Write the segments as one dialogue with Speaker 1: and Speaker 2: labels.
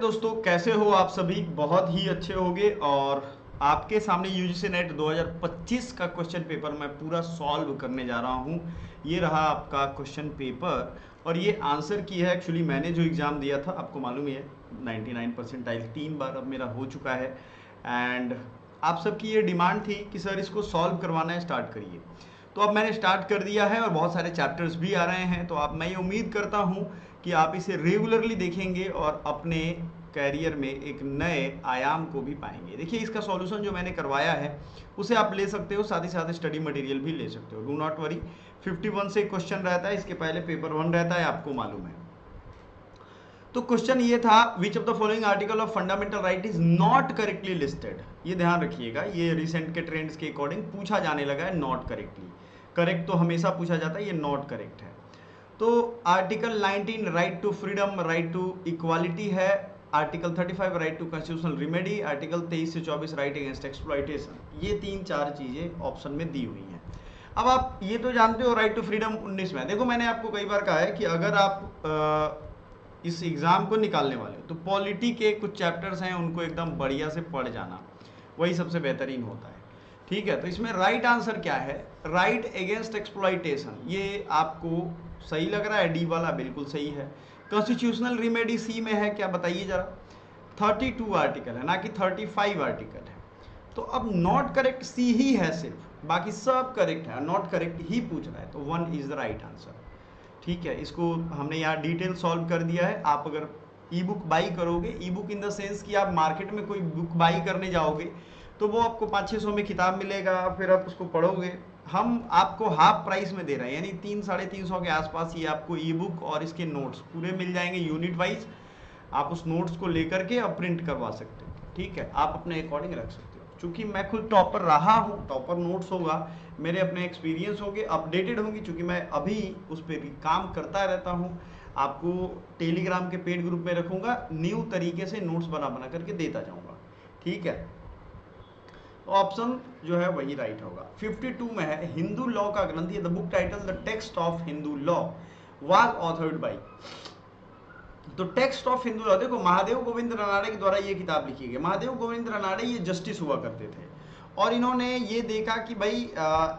Speaker 1: दोस्तों कैसे हो आप सभी। बहुत ही अच्छे होंगे। और आपके सामने यूजीसी नेट 2025 का क्वेश्चन पेपर मैं पूरा सॉल्व करने जा रहा हूँ। ये रहा आपका क्वेश्चन पेपर और ये आंसर की है। एक्चुअली मैंने जो एग्ज़ाम दिया था आपको मालूम ही है, 99 परसेंटाइल 3 बार अब मेरा हो चुका है। एंड आप सबकी ये डिमांड थी कि सर इसको सॉल्व करवाना है, स्टार्ट करिए। तो अब मैंने स्टार्ट कर दिया है और बहुत सारे चैप्टर्स भी आ रहे हैं। तो आप मैं ये उम्मीद करता हूँ कि आप इसे रेगुलरली देखेंगे और अपने कैरियर में एक नए आयाम को भी पाएंगे। देखिए इसका सॉल्यूशन जो मैंने करवाया है उसे आप ले सकते हो, साथ ही साथ स्टडी मटेरियल भी ले सकते हो। डू नॉट वरी, 51 से क्वेश्चन रहता है, इसके पहले पेपर 1 रहता है, आपको मालूम है। तो क्वेश्चन ये था, विच of the following article of fundamental right is not correctly listed. ये ध्यान रखिएगा, ये रिसेंट के ट्रेंड्स के अकॉर्डिंग पूछा जाने लगा है नॉट करेक्टली। करेक्ट तो हमेशा पूछा जाता है, ये नॉट करेक्ट है। तो article 19 right to freedom, right to equality है। Article 35 right to constitutional remedy. Article 23 से 24 राइट अगेंस्ट एक्सप्लॉइटेशन। ये 3-4 चीजें ऑप्शन में दी हुई हैं। अब आप ये तो जानते हो राइट टू फ्रीडम 19 में। देखो मैंने आपको कई बार कहा है कि अगर आप इस एग्ज़ाम को निकालने वाले हो तो पॉलिटी के कुछ चैप्टर्स हैं उनको एकदम बढ़िया से पढ़ जाना, वही सबसे बेहतरीन होता है। ठीक है, तो इसमें राइट आंसर क्या है? Right against exploitation. ये आपको सही लग रहा है? डी वाला बिल्कुल सही है। कॉन्स्टिट्यूशनल रिमेडी सी में है क्या, बताइए जरा। 32 आर्टिकल है ना कि 35 आर्टिकल है। तो अब नॉट करेक्ट सी ही है सिर्फ, बाकी सब करेक्ट है, नॉट करेक्ट ही पूछ रहा है, तो 1 इज द राइट आंसर। ठीक है, इसको हमने यहाँ डिटेल सॉल्व कर दिया है। आप अगर ई बुक बाई करोगे, ई बुक इन द सेंस कि आप मार्केट में कोई बुक बाई करने जाओगे तो वो आपको 500-600 में किताब मिलेगा, फिर आप उसको पढ़ोगे। हम आपको हाफ प्राइस में दे रहे हैं, यानी 300-350 के आसपास ही आपको ई बुक और इसके नोट्स पूरे मिल जाएंगे यूनिट वाइज। आप उस नोट्स को लेकर के अब प्रिंट करवा सकते हो। ठीक है, आप अपने अकॉर्डिंग रख सकते हो। चूंकि मैं खुद टॉपर रहा हूँ, टॉपर नोट्स होगा, मेरे अपने एक्सपीरियंस होंगे, अपडेटेड होंगी, चूंकि मैं अभी उस पर काम करता रहता हूँ। आपको टेलीग्राम के पेड ग्रुप में रखूंगा, न्यू तरीके से नोट्स बना बना करके देता जाऊंगा। ठीक है, ऑप्शन जो है वही राइट होगा। 52 में है, हिंदू लॉ का ग्रंथ, the book title the text of Hindu law was authored by. तो टेक्स्ट ऑफ हिंदू लॉ, देखो महादेव गोविंद रनाड़े के द्वारा ये किताब लिखी गई। महादेव गोविंद रनाड़े ये जस्टिस हुआ करते थे और इन्होंने ये देखा कि भाई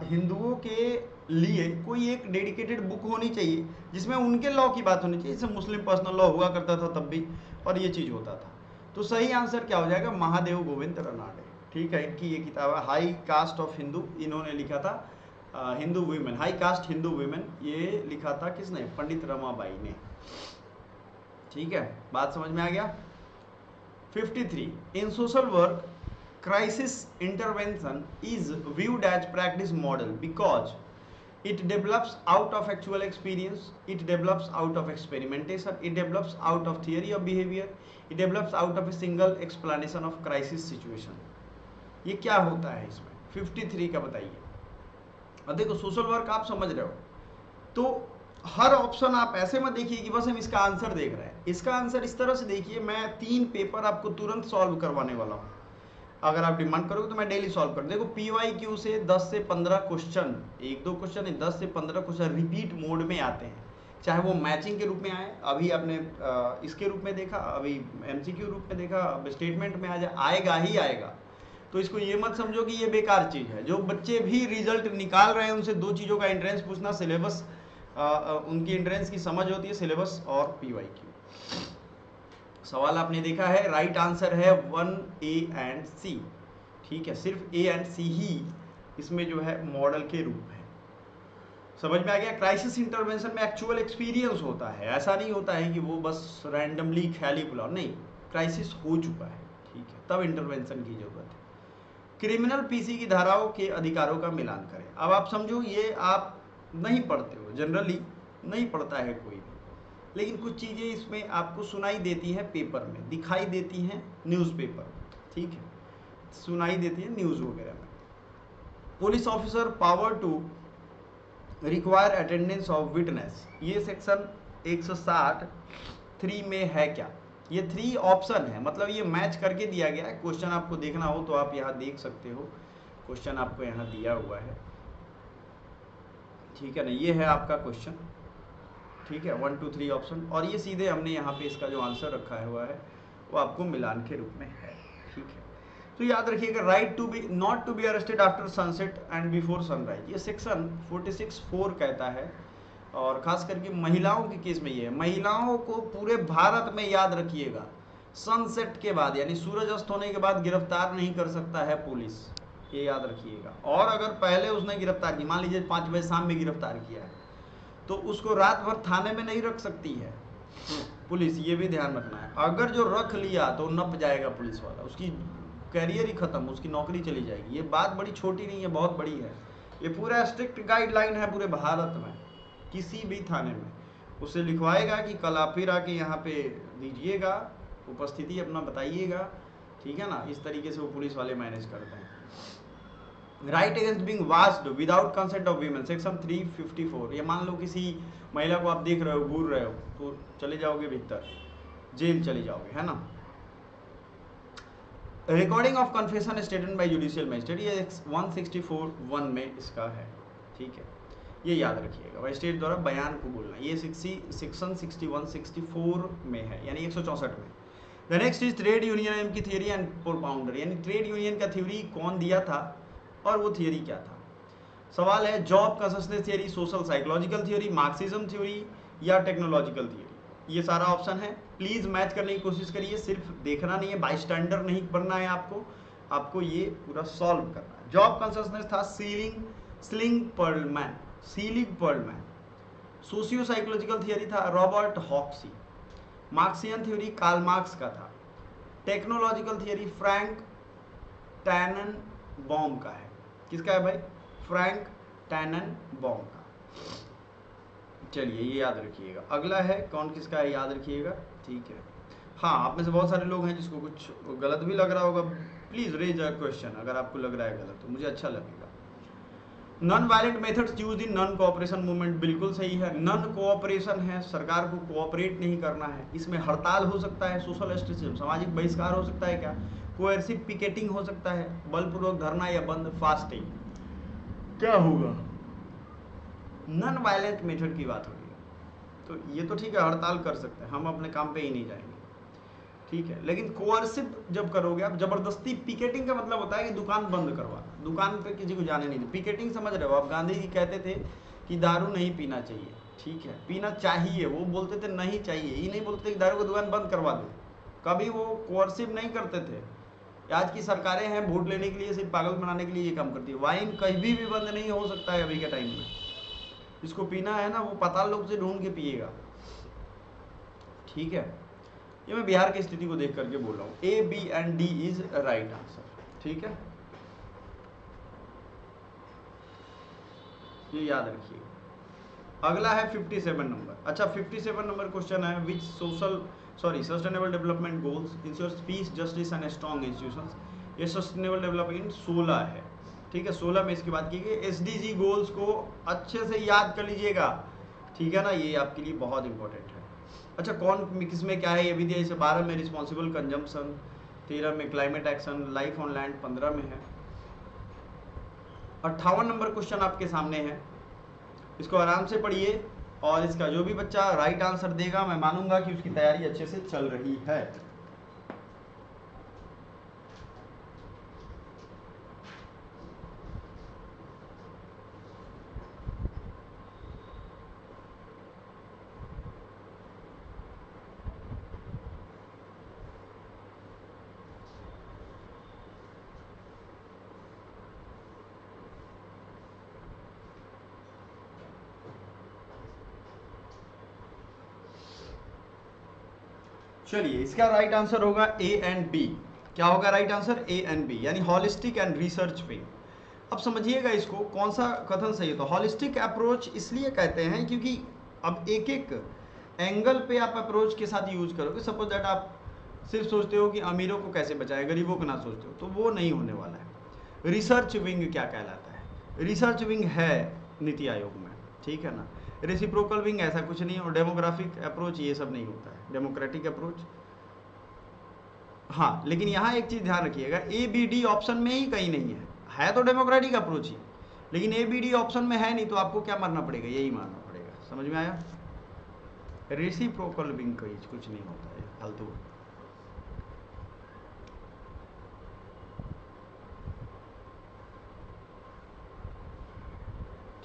Speaker 1: हिंदुओं के लिए कोई एक डेडिकेटेड बुक होनी चाहिए जिसमें उनके लॉ की बात होनी चाहिए, जैसे मुस्लिम पर्सनल लॉ हुआ करता था तब भी, और ये चीज़ होता था। तो सही आंसर क्या हो जाएगा? महादेव गोविंद रनाड़े। ठीक है, इनकी ये किताब है हाई कास्ट ऑफ हिंदू, इन्होंने लिखा था Hindu women, high cast Hindu women, ये लिखा था किसने? पंडित रमाबाई ने। ठीक है, बात समझ में आ गया। 53, in social work crisis intervention is viewed as practice model because it develops out of actual experience, it develops out of experimentation, it develops out of theory of behavior, it develops out of a single explanation of crisis situation। ये क्या होता है इसमें? 53 का बताइए। अब देखो social work आप समझ रहे हो, तो हर ऑप्शन आप ऐसे मत देखिए कि बस हम इसका आंसर देख रहे हैं। इसका आंसर इस तरह से देखिए, मैं 3 पेपर आपको तुरंत सॉल्व करवाने वाला हूँ। अगर आप डिमांड करोगे तो मैं डेली सॉल्व कर, देखो PYQ से 10 से 15 क्वेश्चन, 1-2 क्वेश्चन नहीं, 10 से 15 क्वेश्चन रिपीट मोड में आते हैं, चाहे वो मैचिंग के रूप में आए, अभी आपने इसके रूप में देखा, अभी MCQ रूप में देखा, अब स्टेटमेंट में आ जाए, आएगा ही आएगा। तो इसको ये मत समझो कि ये बेकार चीज़ है। जो बच्चे भी रिजल्ट निकाल रहे हैं उनसे 2 चीज़ों का एंट्रेंस पूछना, सिलेबस, उनकी एंट्रेंस की समझ होती है, सिलेबस और PYQ। सवाल आपने देखा है, राइट आंसर है 1A एंड C। ठीक है, सिर्फ A एंड C ही इसमें जो है मॉडल के रूप है। समझ में आ गया? क्राइसिस इंटरवेंशन में एक्चुअल एक्सपीरियंस होता है, ऐसा नहीं होता है कि वो बस रैंडमली ख्याली बुलाओ, नहीं, क्राइसिस हो चुका है, ठीक है, तब इंटरवेंशन की जरूरत है। क्रिमिनल PC की धाराओं के अधिकारों का मिलान करें। अब आप समझो, ये आप नहीं पढ़ते हो, जनरली नहीं पढ़ता है कोई भी, लेकिन कुछ चीज़ें इसमें आपको सुनाई देती हैं, पेपर में दिखाई देती हैं, न्यूज़पेपर में, ठीक है, सुनाई देती है न्यूज़ वगैरह में। Police officer power to require attendance of witness, ये सेक्शन 160(3) में है क्या? ये 3 ऑप्शन है, मतलब ये मैच करके दिया गया है। क्वेश्चन आपको देखना हो तो आप यहाँ देख सकते हो, क्वेश्चन आपको यहाँ दिया हुआ है, ठीक है ना, ये है आपका क्वेश्चन, ठीक है, 1 2 3 ऑप्शन, और ये सीधे हमने यहाँ पे इसका जो आंसर रखा हुआ है वो आपको मिलान के रूप में है। ठीक है, तो याद रखिएगा, right to be not to be arrested after sunset and before sunrise, ये सेक्शन 46(4) कहता है। और खास करके महिलाओं के केस में ये है, महिलाओं को पूरे भारत में याद रखिएगा सनसेट के बाद यानी सूरज अस्त होने के बाद गिरफ्तार नहीं कर सकता है पुलिस, ये याद रखिएगा। और अगर पहले उसने गिरफ्तार की, मान लीजिए 5 बजे शाम में गिरफ्तार किया है, तो उसको रात भर थाने में नहीं रख सकती है पुलिस, ये भी ध्यान रखना है। अगर जो रख लिया तो नप जाएगा पुलिस वाला, उसकी कैरियर ही खत्म, उसकी नौकरी चली जाएगी। ये बात बड़ी छोटी नहीं है, बहुत बड़ी है। ये पूरा स्ट्रिक्ट गाइडलाइन है पूरे भारत में। किसी भी थाने में उसे लिखवाएगा कि कल आप फिर आके यहाँ पे दीजिएगा, उपस्थिति अपना बताइएगा, ठीक है ना। इस तरीके से वो पुलिस वाले मैनेज करते हैं। Right against being washed without consent of women, section 354। ये मान लो किसी महिला को आप देख रहे हो, घूर रहे हो, तो चले जाओगे भीतर, जेल चले जाओगे, है ना। Recording of confession statement by judicial magistrate, ये 164(1) में इसका है। ठीक है, ये याद रखिएगा, मजिस्ट्रेट द्वारा बयान को बोलना, ये सेक्शन 61-64 में है, यानी 164 में। The next is trade union की थियरी एंड प्रोपाउंडर, यानी ट्रेड यूनियन का थ्योरी कौन दिया था और वो थियरी क्या था। सवाल है, job consistence theory, social psychological theory, Marxism theory या टेक्नोलॉजिकल थ्योरी। ये सारा ऑप्शन है। प्लीज मैच करने की कोशिश करिए, सिर्फ देखना नहीं है, बाईस्टैंडर नहीं बनना है आपको ये पूरा सॉल्व करना है। जॉब कंसिस्टेंस था स्लिंग पर्लमैन। सोशियो साइकोलॉजिकल थियरी था Robert Hoxie. Marxian theory Karl Marx का था। टेक्नोलॉजिकल थियरी फ्रैंक टैननबॉम का है। किसका है भाई? फ्रैंक टैननबॉम का। चलिए ये याद रखिएगा। अगला है कौन किसका है, याद रखिएगा। ठीक है, हाँ, आप में से बहुत सारे लोग हैं जिसको कुछ गलत भी लग रहा होगा। प्लीज रेज अ क्वेश्चन अगर आपको लग रहा है गलत, तो मुझे अच्छा लगेगा। Non violent methods use in non cooperation movement, बिल्कुल सही है। नॉन कोऑपरेशन है, सरकार को कोऑपरेट नहीं करना है। इसमें हड़ताल हो सकता है, सोशल ऑस्ट्रेसिज्म सामाजिक बहिष्कार हो सकता है, क्या कोएर्सिव पिकेटिंग हो सकता है, बलपूर्वक धरना या बंद, फास्टिंग। क्या होगा? नॉन वायलेंट मेथड की बात हो रही है, तो ये तो ठीक है, हड़ताल कर सकते हैं, हम अपने काम पे ही नहीं जाएंगे, ठीक है। लेकिन कोअर्सिव जब करोगे आप, जबरदस्ती, पिकेटिंग का मतलब होता है कि दुकान बंद करवा, दुकान पे किसी को जाने नहीं दे। पिकेटिंग समझ रहे हो आप? गांधी जी कहते थे कि दारू नहीं पीना चाहिए, ठीक है, पीना चाहिए, वो बोलते थे नहीं चाहिए, ये नहीं बोलते कि दारू की दुकान बंद करवा दो। कभी वो कोअर्सिव नहीं करते थे। आज की सरकारें हैं वोट लेने के लिए, सिर्फ पागल बनाने के लिए ये काम करती है। वाइन कभी भी बंद नहीं हो सकता है अभी के टाइम में। जिसको पीना है ना, वो पाताल लोक से ढूंढ के पिएगा, ठीक है। ये मैं बिहार की स्थिति को देख करके बोल रहा हूँ। A, B and D is right answer, ठीक है, ये याद रखिए। अगला है 57 नंबर। अच्छा, 57 नंबर क्वेश्चन है, which sustainable development goals ensures peace, justice and strong institutions. ये सस्टेनेबल डेवलपमेंट 16 है, ठीक है, 16 में इसकी बात की गई। एसडीजी गोल्स को अच्छे से याद कर लीजिएगा, ठीक है ना, ये आपके लिए बहुत इंपॉर्टेंट है। अच्छा, कौन किस में क्या है ये भी दिया, जैसे 12 में रिस्पॉन्सिबल कंजम्पशन, 13 में climate action, life on land 15 में है। 58 नंबर क्वेश्चन आपके सामने है, इसको आराम से पढ़िए, और इसका जो भी बच्चा राइट आंसर देगा मैं मानूंगा कि उसकी तैयारी अच्छे से चल रही है। चलिए, इसका राइट आंसर होगा ए एंड बी। क्या होगा right answer? A and B, यानी हॉलिस्टिक एंड रिसर्च विंग। अब समझिएगा इसको, कौन सा कथन सही है। तो हॉलिस्टिक अप्रोच इसलिए कहते हैं क्योंकि अब एक एक एंगल पे आप अप्रोच के साथ यूज करोगे। सपोज दैट आप सिर्फ सोचते हो कि अमीरों को कैसे बचाएं, गरीबों को ना सोचते हो, तो वो नहीं होने वाला है। रिसर्च विंग क्या कहलाता है? रिसर्च विंग है नीति आयोग में, ठीक है ना। रेसिप्रोकल विंग ऐसा कुछ नहीं, और डेमोग्राफिक अप्रोच ये सब नहीं होता है, डेमोक्रेटिक अप्रोच। हाँ, लेकिन यहाँ एक चीज ध्यान रखिएगा, ए बी डी ऑप्शन में ही कहीं नहीं है तो डेमोक्रेटिक अप्रोच ही, लेकिन ए बी डी ऑप्शन में है नहीं, तो आपको क्या मानना पड़ेगा? यही मानना पड़ेगा। समझ में आया? रेसिप्रोकल विंग का कुछ नहीं होता है, फालतू।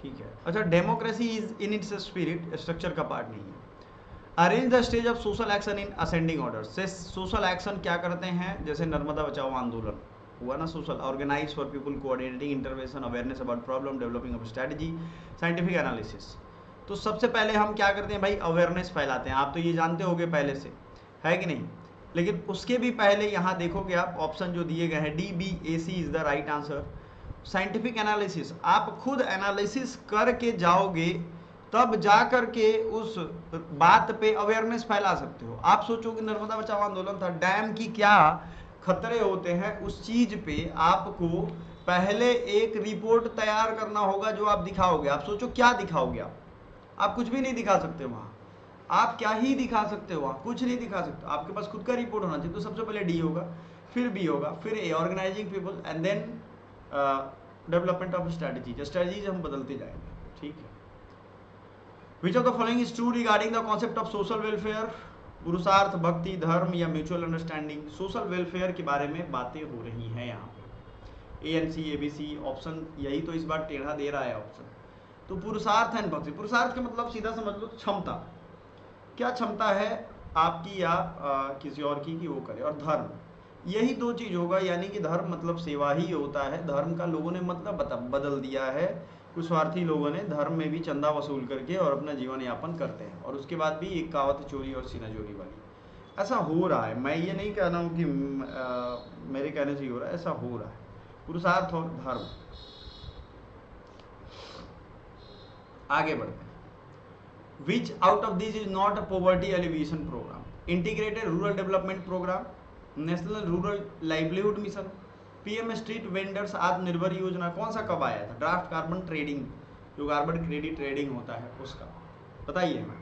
Speaker 1: ठीक है। अच्छा, democracy is in its spirit, structure का पार्ट नहीं है। Arrange the stage of social action in ascending order. से सोशल एक्शन क्या करते हैं, जैसे नर्मदा बचाओ आंदोलन हुआ ना, social organize for people, coordinating intervention, awareness about problem, developing of strategy, scientific analysis. तो सबसे पहले हम क्या करते हैं भाई, अवेयरनेस फैलाते हैं। आप तो ये जानते होंगे पहले से, है कि नहीं। लेकिन उसके भी पहले यहाँ देखोगे आप ऑप्शन जो दिए गए हैं, DBAC is the right answer. Scientific analysis, आप खुद एनालिसिस करके जाओगे तब जा करके उस बात पे अवेयरनेस फैला सकते हो। आप सोचोगे नर्मदा बचाओ आंदोलन था, डैम की क्या खतरे होते हैं, उस चीज पे आपको पहले एक रिपोर्ट तैयार करना होगा जो आप दिखाओगे। आप सोचो क्या दिखाओगे, आप कुछ भी नहीं दिखा सकते वहां। आप क्या ही दिखा सकते हो, वहां कुछ नहीं दिखा सकते। आपके पास खुद का रिपोर्ट होना चाहिए। तो सबसे पहले डी होगा, फिर बी होगा, फिर A organizing people, and then development of strategy. Strategies हम बदलते जाएंगे, ठीक है। Which of the following is true regarding the concept of social welfare. पुरुषार्थ, भक्ति, धर्म या म्यूचुअल अंडरस्टैंडिंग। सोशल वेलफेयर के बारे में बातें हो रही हैं यहाँ पे। ANC, ABC ऑप्शन, यही तो इस बार टेढ़ा दे रहा है ऑप्शन। तो पुरुषार्थ एंड भक्ति, पुरुषार्थ के मतलब सीधा समझ लो क्षमता, क्या क्षमता है आपकी या किसी और की कि वो करे, और धर्म, यही दो चीज होगा। यानी कि धर्म मतलब सेवा ही होता है। धर्म का लोगों ने मतलब बदल दिया है। कुछ स्वार्थी लोगों ने धर्म में भी चंदा वसूल करके और अपना जीवन यापन करते हैं। और उसके बाद भी एक कहावत चोरी और सीना चोरी वाली, ऐसा हो रहा है। मैं ये नहीं कह रहा हूँ कि मेरे कहने से ही हो रहा है, ऐसा हो रहा है। पुरुषार्थ और धर्म। आगे बढ़ते हैं। Which out of this is not a poverty elevation programme. Integrated rural development programme, national rural livelihood mission, PM street vendors आत्मनिर्भर योजना। कौन सा कब आया था? ड्राफ्ट कार्बन ट्रेडिंग, जो कार्बन क्रेडिट ट्रेडिंग होता है उसका, बताइए मैं।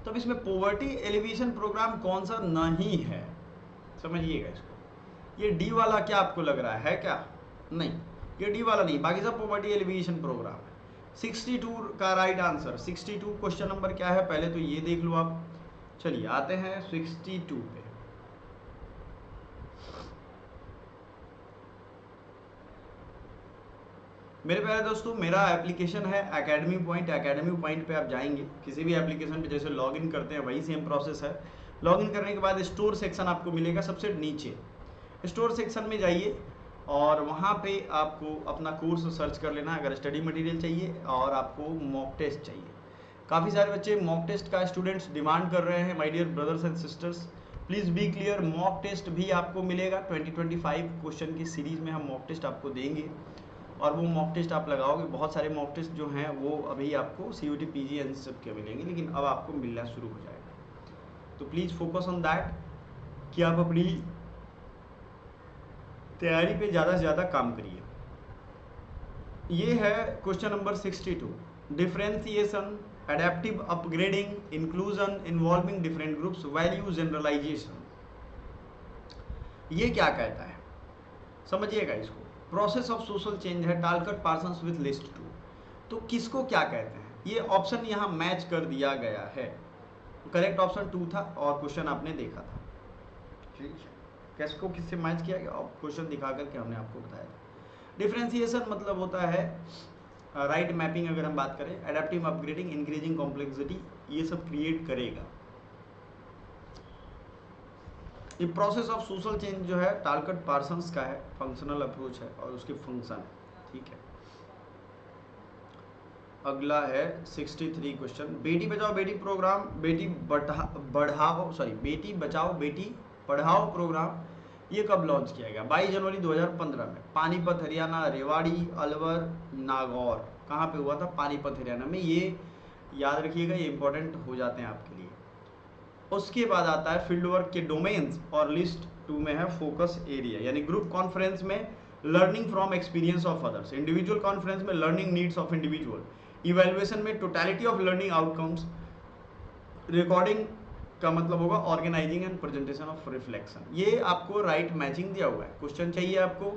Speaker 1: तब इसमें पॉवर्टी एलिवेशन प्रोग्राम कौन सा नहीं है, समझिएगा इसको। ये डी वाला क्या आपको लग रहा है क्या? नहीं, ये डी वाला नहीं, बाकी सब पॉवर्टी एलिवेशन प्रोग्राम है। 62 का राइट आंसर। 62 क्वेश्चन नंबर क्या है पहले तो ये देख लो आप। चलिए आते हैं 62 पे। मेरे प्यारे दोस्तों, मेरा एप्लीकेशन है एकेडमी पॉइंट। एकेडमी पॉइंट पे आप जाएंगे, किसी भी एप्लीकेशन पे जैसे लॉगिन करते हैं वही सेम प्रोसेस है। लॉगिन करने के बाद स्टोर सेक्शन आपको मिलेगा सबसे नीचे। स्टोर सेक्शन में जाइए और वहाँ पे आपको अपना कोर्स सर्च कर लेना, अगर स्टडी मटेरियल चाहिए और आपको मॉक टेस्ट चाहिए। काफ़ी सारे बच्चे मॉक टेस्ट का स्टूडेंट्स डिमांड कर रहे हैं। My dear brothers and sisters, please be clear, mock test भी आपको मिलेगा। 2025 क्वेश्चन की सीरीज़ में हम मॉक टेस्ट आपको देंगे और वो मॉक टेस्ट आप लगाओगे। बहुत सारे मॉक टेस्ट जो हैं वो अभी आपको CUT PG एन सब के मिलेंगे, लेकिन अब आपको मिलना शुरू हो जाएगा। तो प्लीज़ फोकस ऑन दैट कि आप अपनी तैयारी पे ज़्यादा से ज़्यादा काम करिए। ये है question number 62। Differentiation, adaptive upgrading, inclusion, involving different groups, value generalization. ये क्या कहता है समझिएगा इसको। प्रोसेस ऑफ सोशल चेंज है, टालकट पार्सन्स विथ लिस्ट 2। तो किसको क्या कहते हैं? ये ऑप्शन यहाँ मैच कर दिया गया है। करेक्ट ऑप्शन 2 था और क्वेश्चन आपने देखा था, ठीक है। किसको किससे मैच किया गया क्वेश्चन दिखा करके हमने आपको बताया था। डिफरेंशिएशन मतलब होता है राइट मैपिंग, अगर हम बात करें। एडेप्टिव अपग्रेडिंग, इंक्रीजिंग कॉम्प्लेक्सिटी, ये सब क्रिएट करेगा। ये प्रोसेस ऑफ सोशल चेंज जो है टालकट पार्सन्स का है, फंक्शनल अप्रोच है और उसके फंक्शन है, ठीक है। अगला है 63 question. Beti Bachao Beti programme, Beti Bachao Beti Padhao programme, ये कब लॉन्च किया गया? 22 जनवरी 2015 में। पानीपत हरियाणा, रेवाड़ी, अलवर, नागौर, कहाँ पे हुआ था? पानीपत हरियाणा में। ये याद रखिएगा, ये इंपॉर्टेंट हो जाते हैं आपके लिए। उसके बाद आता है फील्ड वर्क के डोमेन्स और लिस्ट 2 में है फोकस एरिया। यानी ग्रुप कॉन्फ्रेंस में learning from experience of others, individual conference में learning needs of individual, evaluation में totality of learning outcomes, recording का मतलब होगा organizing and presentation of reflection. ये आपको राइट मैचिंग दिया हुआ है। क्वेश्चन चाहिए आपको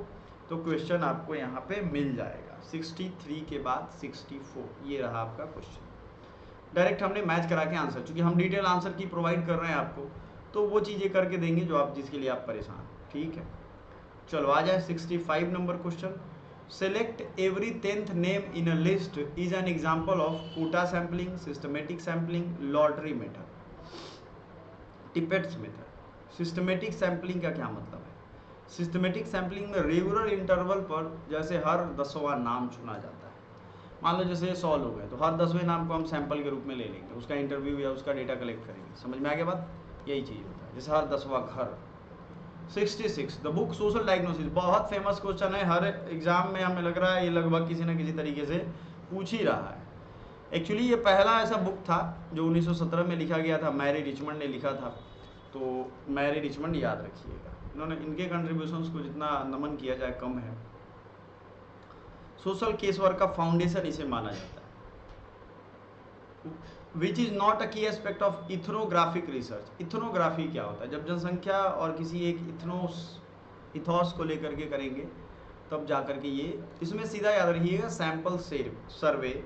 Speaker 1: तो क्वेश्चन आपको यहाँ पे मिल जाएगा। 63 के बाद 64, ये रहा आपका क्वेश्चन। डायरेक्ट हमने मैच करा के आंसर, चूंकि हम डिटेल आंसर की प्रोवाइड कर रहे हैं आपको, तो वो चीज़ें करके देंगे जो आप जिसके लिए आप परेशान हैं, ठीक है, चलो आ जाए 65 number question. Select every 10th name in a list is an example of quota sampling, systematic sampling, lottery method, Tippett's method. Systematic sampling का क्या मतलब है? सिस्टमेटिक सैम्पलिंग में रेगुलर इंटरवल पर जैसे हर 10वां नाम चुना जाता है। मान लो जैसे 100 लोग हैं तो हर 10वें नाम को हम सैंपल के रूप में ले लेंगे, उसका इंटरव्यू या उसका डेटा कलेक्ट करेंगे। समझ में आ गया बात? यही चीज़ होता है, जैसे हर 10वां घर। 66 द बुक सोशल डायग्नोसिस, बहुत फेमस क्वेश्चन है, हर एग्जाम में हमें लग रहा है ये लगभग किसी न किसी तरीके से पूछ ही रहा है। एक्चुअली ये पहला ऐसा बुक था जो 1917 में लिखा गया था, मैरी रिचमंड ने लिखा था। तो मैरी रिचमंड याद रखिएगा, इन्होंने इनके कंट्रीब्यूशंस को जितना नमन किया जाए कम है। सोशल केस वर्क का फाउंडेशन इसे माना जाता है। विच इज नॉट अ की aspect of ethnographic research. Ethnography क्या होता है? जब जनसंख्या और किसी एक इथॉस को लेकर के करेंगे तब जाकर के ये, इसमें सीधा याद रखिएगा सैंपल सर्वे,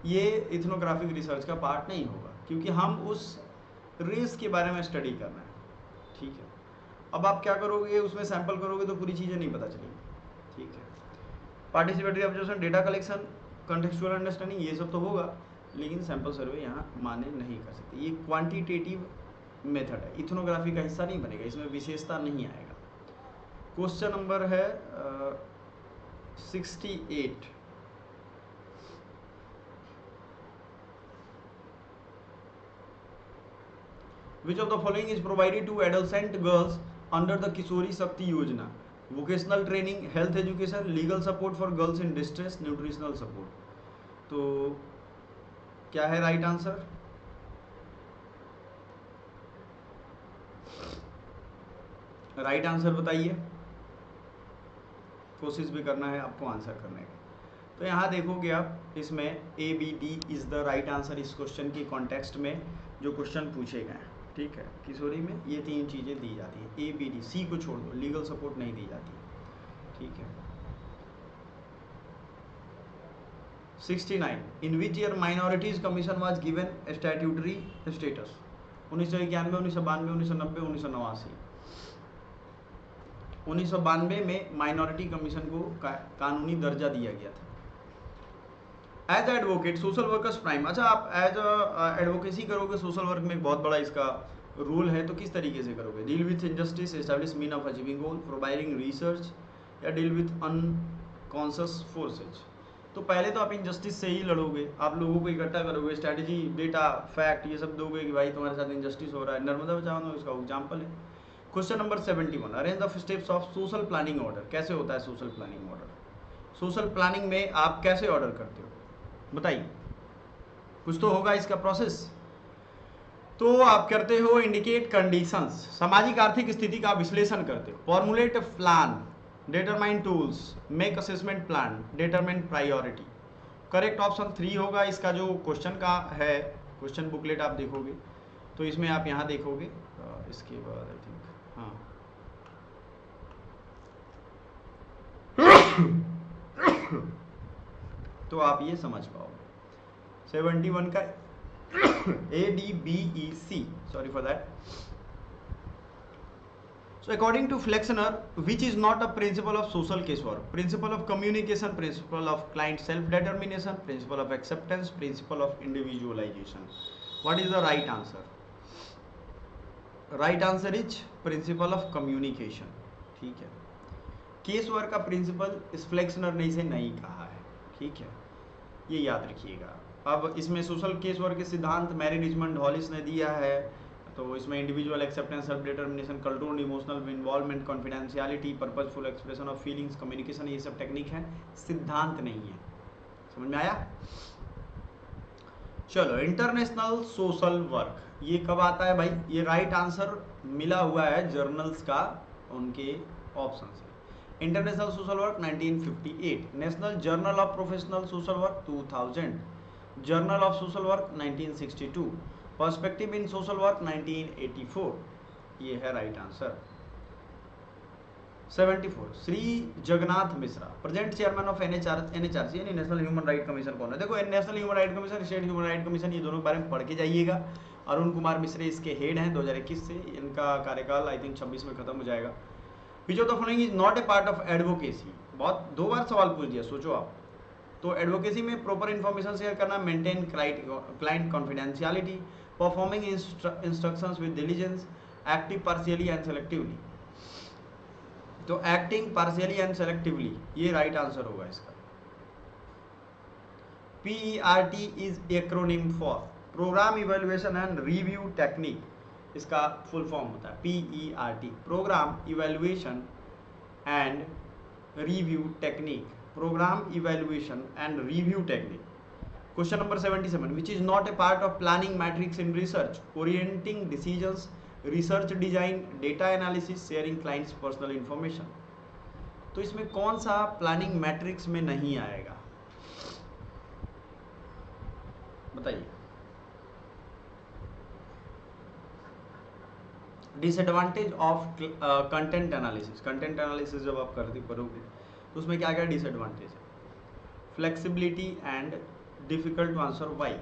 Speaker 1: ये इथनोग्राफिक रिसर्च का पार्ट नहीं होगा, क्योंकि हम उस रेस के बारे में स्टडी करना है। ठीक है, अब आप क्या करोगे, उसमें सैंपल करोगे तो पूरी चीज़ें नहीं पता चलेंगी। ठीक है, participatory observation, data collection, contextual understanding, ये सब तो होगा, लेकिन सैंपल सर्वे यहाँ माने नहीं कर सकते। ये क्वांटिटेटिव मेथड है, इथनोग्राफी का हिस्सा नहीं बनेगा, इसमें विशेषता नहीं आएगा। क्वेश्चन नंबर है 68। Which of the following is provided to adolescent girls under the Kishori Shakti Yojana? Vocational training, health education, legal support for girls in distress, nutritional support. तो क्या है राइट आंसर? राइट आंसर बताइए, कोशिश भी करना है आपको आंसर करने का। तो यहाँ देखोगे आप, इसमें A B D is the right answer इस क्वेश्चन के कॉन्टेक्स्ट में जो क्वेश्चन पूछे गए हैं। ठीक है, किशोरी में ये 3 चीज़ें दी जाती हैं, ए बी डी, सी को छोड़ दो, लीगल सपोर्ट नहीं दी जाती। ठीक है, 69 in which year minorities commission was given statutory status? 1991, 1992, 1990, 1989। 1992 में माइनॉरिटी कमीशन को कानूनी दर्जा दिया गया था। As advocate social workers prime, अच्छा आप एज एडवोकेसी करोगे सोशल वर्क में, एक बहुत बड़ा इसका रूल है, तो किस तरीके से करोगे? Deal with injustice, establish mean of achieving goal, providing research, या डील विथ अनकॉन्शियस फोर्सेज? तो पहले तो आप इनजस्टिस से ही लड़ोगे, आप लोगों को इकट्ठा करोगे, स्ट्रैटेजी, डेटा, फैक्ट ये सब दोगे कि भाई तुम्हारे साथ इनजस्टिस हो रहा है। नर्मदा बचाओ इसका एग्जाम्पल है। Question number 71 arrange the steps of social planning order. कैसे होता है social planning order? Social planning में आप कैसे ऑर्डर करते हो बताइए, कुछ तो होगा इसका प्रोसेस। तो आप करते हो इंडिकेट कंडीशंस, सामाजिक आर्थिक स्थिति का विश्लेषण करते हो, formulate plan, determine tools, make assessment plan, determine priority. Correct option 3 होगा इसका जो क्वेश्चन का है। क्वेश्चन बुकलेट आप देखोगे तो इसमें आप यहाँ देखोगे, इसके बाद आई थिंक हाँ तो आप ये समझ पाओगे 71 का ADBEC, sorry for that. So according to Flexner, which is not a principle of social casework? Principle of communication, principle of client self-determination, principle of acceptance, principle of individualization. What is the right answer? Right answer is principle of communication. ठीक है, case work का principal इस फ्लेक्सनर ने इसे नहीं कहा है। ठीक है, ये याद रखिएगा। अब इसमें सोशल केस वर्क के सिद्धांत मैरी रिचमंड हॉलिस ने दिया है, तो इसमें individual acceptance, self determination, controlled emotional involvement, confidentiality, purposeful expression of feelings, communication, ये सब टेक्निक है, सिद्धांत नहीं है। समझ में आया? चलो, इंटरनेशनल सोशल वर्क ये कब आता है भाई? ये राइट आंसर मिला हुआ है जर्नल्स का, उनके ऑप्शन से। International social work 1958, national journal of professional social work 2000, journal of social work 1962, perspective in social work 1984। ये है right answer. 74 Shri Jagannath Mishra, present chairman of NHRC यानी नेशनल ह्यूमन राइट कमीशन कौन है? देखो national human right commission, state human right commission, ये दोनों के बारे में पढ़ के जाइएगा। अरुण कुमार मिश्रे इसके हेड हैं 2021 से, इनका कार्यकाल आई थिंक 26 में खत्म हो जाएगा। विच of the following is not a part of advocacy. बहुत 2 बार सवाल पूछ दिया, सोचो आप। तो एडवोकेसी में प्रॉपर इंफॉर्मेशन शेयर करना, maintain client confidentiality, performing instructions with diligence, active partially and selectively. तो एक्टिंग पार्शियली एंड सेलेक्टिवली ये राइट आंसर होगा इसका। PERT is acronym for programme evaluation and review technique, इसका फुल फॉर्म होता है PERT, programme evaluation and review technique, programme evaluation and review technique. Question number 77, which is not a part of planning matrix in research, orienting decisions, research design, data analysis, sharing clients personal information. तो इसमें कौन सा planning matrix में नहीं आएगा, बताइए। Disadvantage of content analysis, content analysis जब आप करोगे तो उसमें क्या क्या डिसएडवांटेज है? Flexibility and difficult to answer why,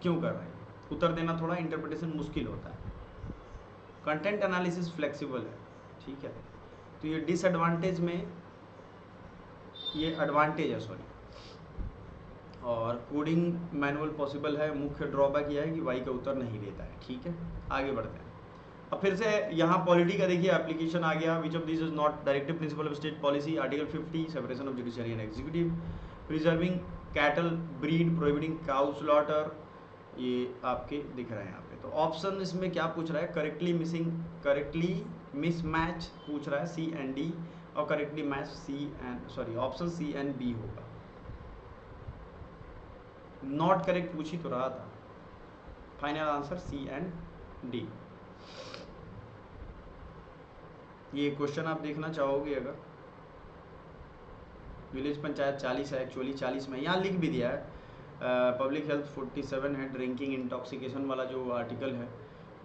Speaker 1: क्यों कर रहे हैं, उत्तर देना थोड़ा इंटरप्रिटेशन मुश्किल होता है। कंटेंट एनालिसिस फ्लेक्सिबल है, ठीक है, तो ये डिसएडवांटेज में ये एडवांटेज है, सॉरी। और कोडिंग मैनुअल पॉसिबल है, मुख्य ड्रॉबैक यह है कि वाई का उत्तर नहीं देता है, ठीक है। आगे बढ़ते हैं। अब फिर से यहाँ पॉलिटी का देखिए एप्लीकेशन आ गया। Which of this is not directive principle of state policy, article 50, separation of judiciary and executive, preserving cattle breed, prohibiting cow slaughter, ये आपके दिख रहे हैं यहाँ पे। तो ऑप्शन इसमें क्या पूछ रहा है, करेक्टली मिसमैच पूछ रहा है, C एंड D, और correctly match option C and B होगा। नॉट करेक्ट पूछ ही तो रहा था, final answer C and D। ये क्वेश्चन आप देखना चाहोगे अगर, विलेज पंचायत 40 है, एक्चुअली 40 में यहाँ लिख भी दिया है। पब्लिक हेल्थ 47 है, ड्रिंकिंग इंटॉक्सिकेशन वाला जो आर्टिकल है,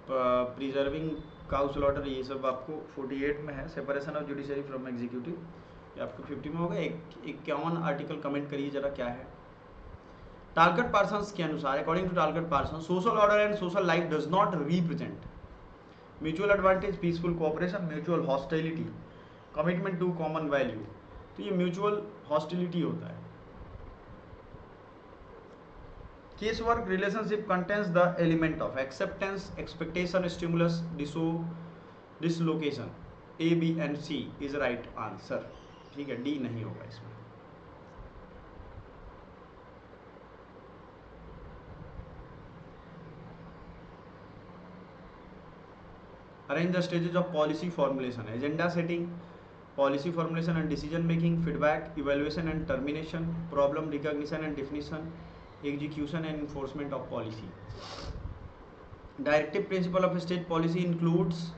Speaker 1: प्रिजर्विंग काउ स्लॉटर, ये सब आपको 48 में है। Separation of judiciary from executive ये आपको 50 में होगा। 51 आर्टिकल कमेंट करिए जरा क्या है। टारगेट पार्सन्स के अनुसार, according to Talcott Parson, social order and social life does not represent mutual advantage, peaceful cooperation, mutual hostility, commitment to common value. तो ये म्यूचुअल हॉस्टिलिटी होता है। Case work relationship contains the element of acceptance, expectation, stimulus, dislocation. A, B and C is right answer, ठीक है, D नहीं होगा इसमें। Arrange the stages of policy formulation, agenda setting, policy formulation and decision making, feedback, evaluation and termination, problem recognition and definition, execution and enforcement of policy. Directive principle of state policy includes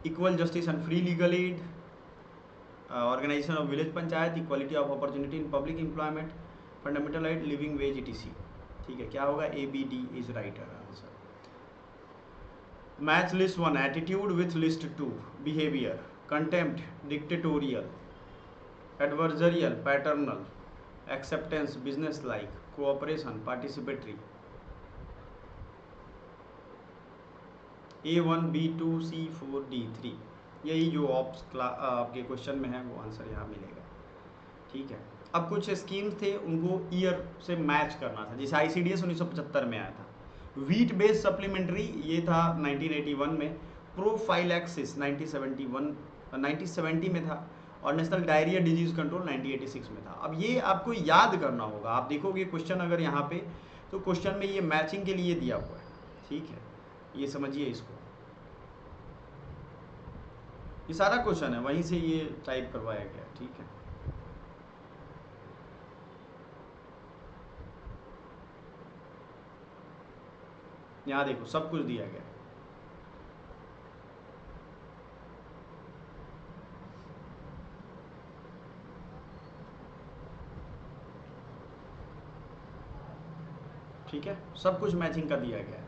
Speaker 1: equal justice and free legal aid, organization of village panchayat, equality of opportunity in public employment, fundamental right, living wage, etc। ठीक है, क्या होगा, A, B, D is right answer. Match list 1, attitude with list 2, behaviour, contempt, dictatorial, adversarial, paternal, acceptance, business like, cooperation, participatory. A1, B2, C4, D3, यही जो आपके question में है वो आंसर यहाँ मिलेगा, ठीक है। अब कुछ स्कीम्स थे उनको ईयर से मैच करना था, जैसे ICDS 1975 में आया था, वीट बेस्ड सप्लीमेंट्री ये था 1981 में, प्रोफाइलैक्सिस 1970 में था, और नेशनल डायरिया डिजीज कंट्रोल 1986 में था। अब ये आपको याद करना होगा, आप देखोगे क्वेश्चन अगर यहाँ पे, तो क्वेश्चन में ये मैचिंग के लिए दिया हुआ है, ठीक है, ये समझिए इसको, ये सारा क्वेश्चन है वहीं से ये टाइप करवाया गया, ठीक है। यहाँ देखो सब कुछ दिया गया है। ठीक है, सब कुछ मैचिंग का दिया गया है,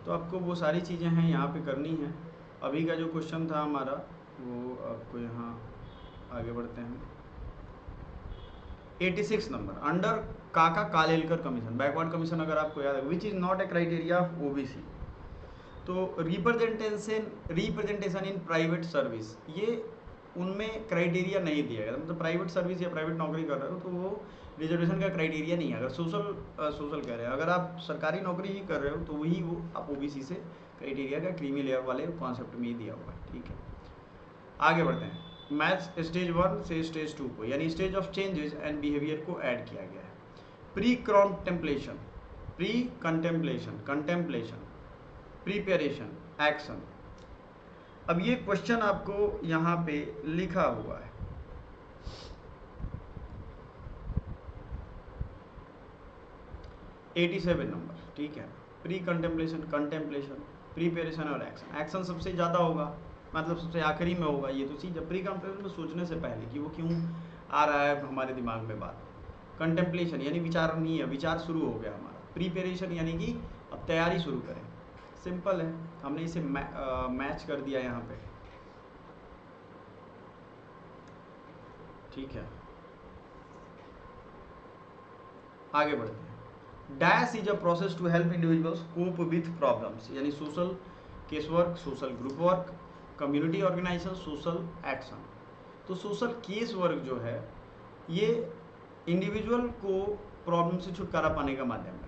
Speaker 1: तो आपको वो सारी चीज़ें हैं यहाँ पे करनी है। अभी का जो क्वेश्चन था हमारा वो आपको यहाँ आगे बढ़ते हैं। 86 नंबर, अंडर काका कालेलकर कमीशन, बैकवर्ड कमीशन अगर आपको याद है, which is not a criteria of OBC। तो रिप्रेजेंटेशन इन प्राइवेट सर्विस, ये उनमें क्राइटेरिया नहीं दिया गया, मतलब प्राइवेट सर्विस या प्राइवेट नौकरी कर रहे हो तो वो रिजर्वेशन का क्राइटेरिया नहीं है। अगर सोशल कह रहे हैं, अगर आप सरकारी नौकरी ही कर रहे हो तो वही वो आप ओबीसी से क्राइटेरिया का क्रीमी लेयर वाले कॉन्सेप्ट में ही दिया हुआ है। ठीक है, आगे बढ़ते हैं। मैच स्टेज 1 से स्टेज 2 को, यानी stage of changes and behaviour को ऐड किया गया है। Pre contemplation, preparation, action. अब ये क्वेश्चन आपको यहाँ पे लिखा हुआ है, नंबर। ठीक है, प्री कंटेम्पलेशन, प्रिपरेशन और एक्शन। एक्शन सबसे ज़्यादा होगा, मतलब सबसे आखिरी में होगा ये तो चीज़। जब प्री कंटेम्पलेशन में सोचने से पहले कि वो क्यों आ रहा है हमारे दिमाग में बात। कंटेम्पलेशन यानी विचार नहीं है, विचार शुरू हो गया हमारा। प्रिपरेशन यानी कि अब तैयारी शुरू करें। सिंपल है, हमने इसे मैच कर दिया यहाँ पे। ठीक है, आगे बढ़ते हैं। Dash is a process to help individuals cope with problems, यानी social case work, social group work, community organization, social action. तो सोशल केस वर्क जो है ये इंडिविजुअल को प्रॉब्लम से छुटकारा पाने का माध्यम है।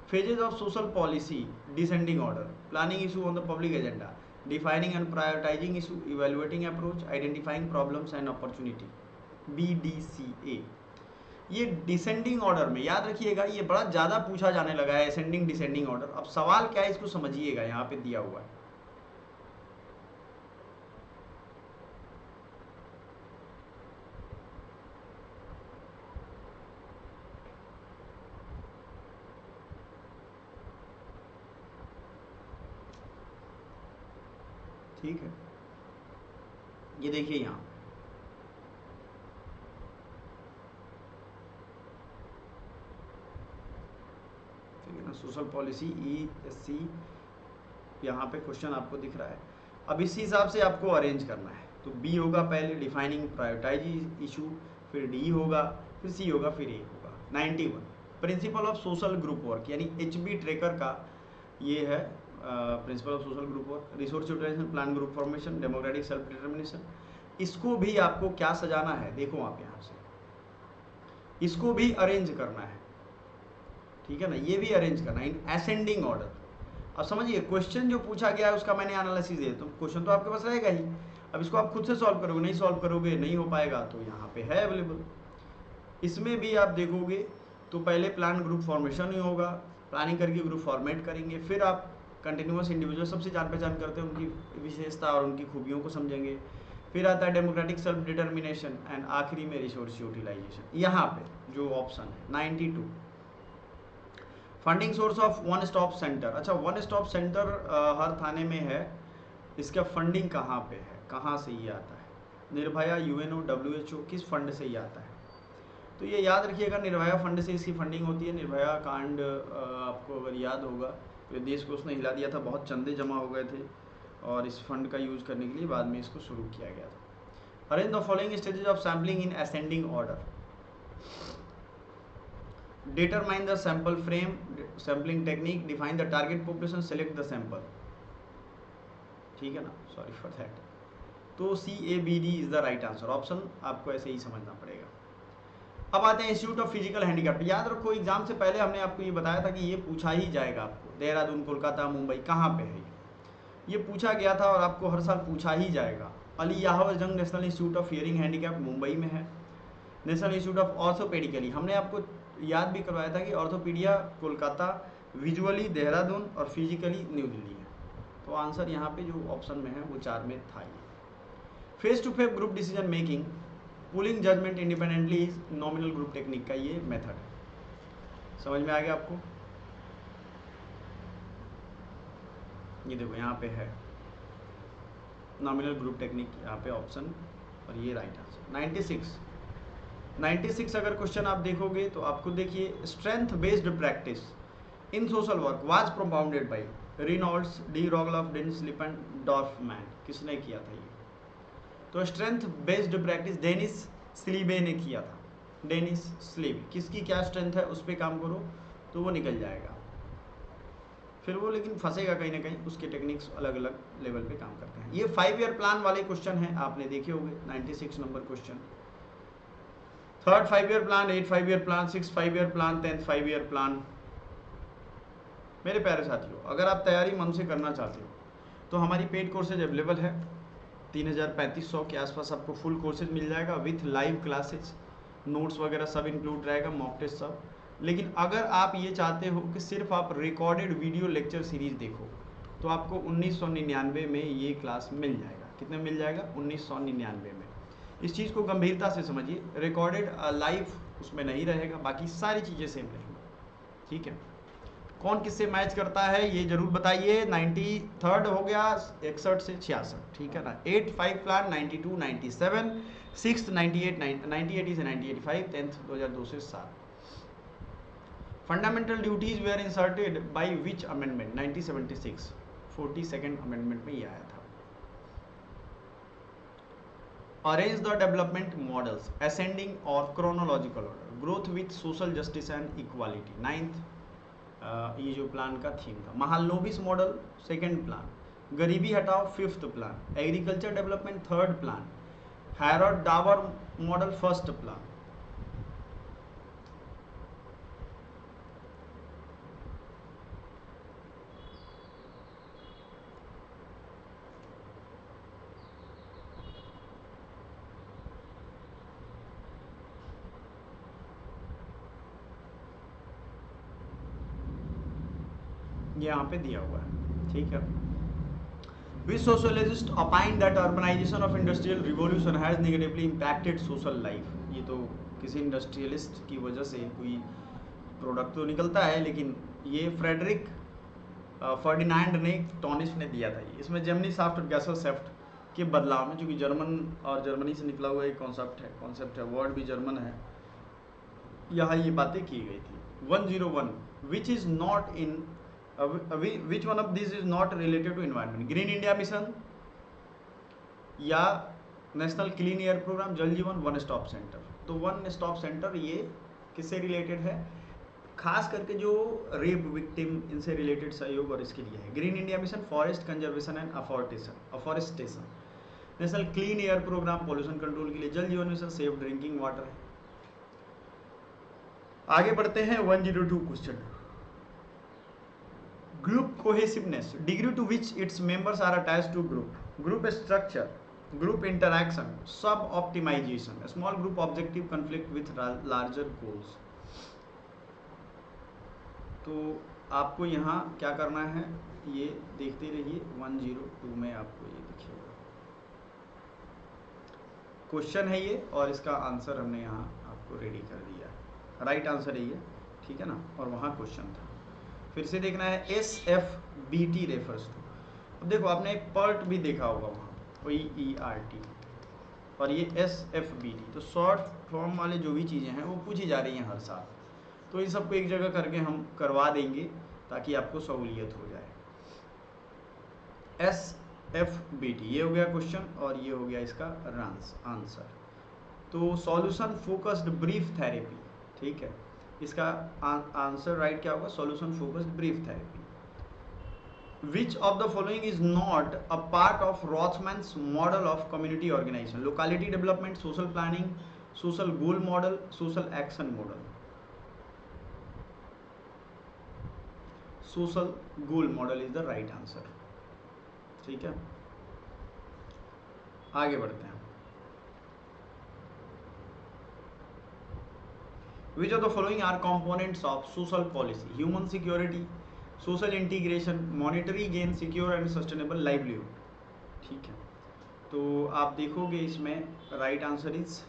Speaker 1: Phases of social policy, descending order, planning issue on the public agenda, defining and prioritising issue, evaluating approach, identifying problems and opportunity, BDCA। ये डिसेंडिंग ऑर्डर में याद रखिएगा, ये बड़ा ज़्यादा पूछा जाने लगा है, असेंडिंग डिसेंडिंग ऑर्डर। अब सवाल क्या है इसको समझिएगा, यहाँ पे दिया हुआ है। ठीक है, ये देखिए यहाँ सोशल पॉलिसी ESC, यहाँ पे क्वेश्चन आपको दिख रहा है। अब इस हिसाब से आपको अरेंज करना है। तो B होगा पहले डिफाइनिंग प्रायोरिटाइज इशू, फिर D होगा, फिर C होगा, फिर A होगा। 91 principle of social group work, यानी HB ट्रेकर का ये है principle of social group work. Resource utilization, plan group formation, democratic self determination. इसको भी आपको क्या सजाना है, देखो आप यहाँ से, इसको भी अरेंज करना है। ठीक है ना, ये भी अरेंज करना है इन असेंडिंग ऑर्डर। अब समझिए क्वेश्चन जो पूछा गया है उसका मैंने एनालिसिस दिया, तो क्वेश्चन तो आपके पास रहेगा ही। अब इसको आप खुद से सॉल्व करोगे, नहीं सॉल्व करोगे नहीं हो पाएगा, तो यहाँ पे है अवेलेबल। इसमें भी आप देखोगे तो पहले प्लान ग्रुप फॉर्मेशन ही होगा, प्लानिंग करके ग्रुप फॉर्मेट करेंगे, फिर आप कंटिन्यूस इंडिविजुअल सबसे जान पहचान करते हैं, उनकी विशेषता और उनकी खूबियों को समझेंगे। फिर आता है डेमोक्रेटिक सेल्फ डिटर्मिनेशन एंड आखिरी में रिसोर्स यूटिलाइजेशन। यहाँ पे जो ऑप्शन है 92 funding source of one stop centre. अच्छा, वन स्टॉप सेंटर हर थाने में है, इसका फंडिंग कहाँ पे है, कहाँ से ये आता है? निर्भया, UNO, WHO, किस फंड से ये आता है? तो ये याद रखिएगा, निर्भया फंड से इसकी फंडिंग होती है। निर्भया कांड आपको अगर याद होगा, पूरे देश को उसने हिला दिया था, बहुत चंदे जमा हो गए थे और इस फंड का यूज करने के लिए बाद में इसको शुरू किया गया था। Arrange the following stages of sampling in ascending order. Determine the sample frame, sampling technique, define the target population, select the sample. ठीक है ना, सॉरी फॉर दैट। तो CABD is the right answer, option आपको ऐसे ही समझना पड़ेगा। अब आते हैं इंस्टीट्यूट ऑफ फिजिकल हैंडीकैप। याद रखो एग्जाम से पहले हमने आपको ये बताया था कि ये पूछा ही जाएगा आपको, देहरादून, कोलकाता, मुंबई, कहाँ पे है ये पूछा गया था और आपको हर साल पूछा ही जाएगा। अली याहवर जंग national institute of hearing handicap Mumbai में है। नेशनल इंस्टीट्यूट ऑफ ऑर्थोपेडिकली हमने आपको याद भी करवाया था कि ऑर्थोपीडिया कोलकाता, विजुअली देहरादून और फिजिकली न्यू दिल्ली है। तो आंसर यहाँ पे जो ऑप्शन में है वो 4 में था ही। Face to face group decision making, pooling judgement independently is nominal group technique का ये मेथड है। समझ में आ गया आपको? ये देखो यहाँ पे है नॉमिनल ग्रुप टेक्निक, यहाँ पे ऑप्शन, और ये राइट आंसर। 96 अगर क्वेश्चन आप देखोगे तो आपको देखिए, strength based practice in social work was propounded by Reynolds, D Rogloff, Dennis Lipan, Dorfman. किसने किया था ये? तो strength based practice Dennis Saleebey ने किया था। डेनिस स्लीबे, किसकी क्या स्ट्रेंथ है उस पर काम करो तो वो निकल जाएगा। फिर वो लेकिन फंसेगा कहीं ना कहीं, उसके टेक्निक्स अलग अलग लेवल पे काम करते हैं। ये 5 ईयर प्लान वाले क्वेश्चन हैं, आपने देखे होंगे, 96 number question. 3rd 5 year plan, 8 5 year plan, 6 5 year plan, 10th 5 year plan. मेरे प्यारे साथियों, अगर आप तैयारी मन से करना चाहते हो तो हमारी पेड कोर्सेज अवेलेबल है। 3,3500 के आसपास आपको फुल कोर्सेज मिल जाएगा विथ लाइव क्लासेज, नोट्स वगैरह सब इंक्लूड रहेगा, मॉक टेस्ट सब। लेकिन अगर आप ये चाहते हो कि सिर्फ आप रिकॉर्डेड वीडियो लेक्चर सीरीज देखो तो आपको 1999 में ये क्लास मिल जाएगा। कितने मिल जाएगा? 1999 में। इस चीज़ को गंभीरता से समझिए, रिकॉर्डेड लाइव उसमें नहीं रहेगा, बाकी सारी चीज़ें सेम रहेंगी। ठीक है, कौन किससे मैच करता है ये जरूर बताइए। 93rd हो गया 61 से 66, ठीक है ना। 8 5 प्लान 92 97, 6th 98 98 से 1985, 10th 2002 से 7। Fundamental duties were inserted by which amendment? 1976, 42nd amendment में ये आया था। Arrange the development models ascending और chronological order, growth with social justice and equality, 9th ये जो प्लान का थीम था। महालनोबिस मॉडल 2nd प्लान, गरीबी हटाओ 5th plan, agriculture development 3rd plan, Harrod Domar model 1st plan. यहाँ पे दिया हुआ है, ठीक है। Which sociologist opined that urbanization of industrial revolution has negatively impacted social life? ये तो किसी इंडस्ट्रियलिस्ट की वजह से कोई प्रोडक्ट तो निकलता है, लेकिन ये फ्रेडरिक फर्डिनांड ने टॉनिस ने दिया था। इसमें जेमनी साफ्ट और गैसो सेफ्ट के बदलाव में, जो कि जर्मन और जर्मनी से निकला हुआ एक कॉन्सेप्ट है, वर्ड भी जर्मन है, यहाँ ये बातें की गई थी। 101 which is not in which one of this is not related to environment? Green India mission या national clean air programme, Jal Jeevan, one stop centre. तो वन स्टॉप सेंटर ये किससे रिलेटेड है? खास करके जो रेप विक्टिम, इनसे रिलेटेड सहयोग और इसके लिए है। Green India mission forest conservation and afforestation, national clean air programme pollution control के लिए, जल जीवन मिशन सेफ ड्रिंकिंग वाटर है। आगे बढ़ते हैं 102 question. Group cohesiveness, degree to which its members are attached to group, group structure, group interaction, sub optimization, small group objective, conflict with larger goals. तो आपको यहाँ क्या करना है, ये देखते रहिए। 102 में आपको ये दिखेगा क्वेश्चन है ये, और इसका आंसर हमने यहाँ आपको रेडी कर दिया। राइट आंसर है ये, ठीक है ना। और वहाँ क्वेश्चन था, फिर से देखना है। SFBT रेफर्स टू, अब देखो आपने एक पर्ट भी देखा होगा वहाँ, PERT, और ये SFBT। तो शॉर्ट फॉर्म वाले जो भी चीज़ें हैं वो पूछी जा रही हैं हर साल, तो इन सबको एक जगह करके हम करवा देंगे ताकि आपको सहूलियत हो जाए। SFBT ये हो गया क्वेश्चन, और ये हो गया इसका आंसर। तो सॉल्यूशन फोकस्ड ब्रीफ थेरेपी, ठीक है, इसका आंसर राइट क्या होगा? Solution focused brief therapy. Which of the following is not a part of Rothman's model of community organization? Locality development, social planning, social goal model, social action model. Social goal model is the right answer. ठीक है, आगे बढ़ते हैं। Which of the following are components of social policy? Human security, social integration, monetary gain, secure and sustainable livelihood. ठीक है, तो आप देखोगे इसमें right answer is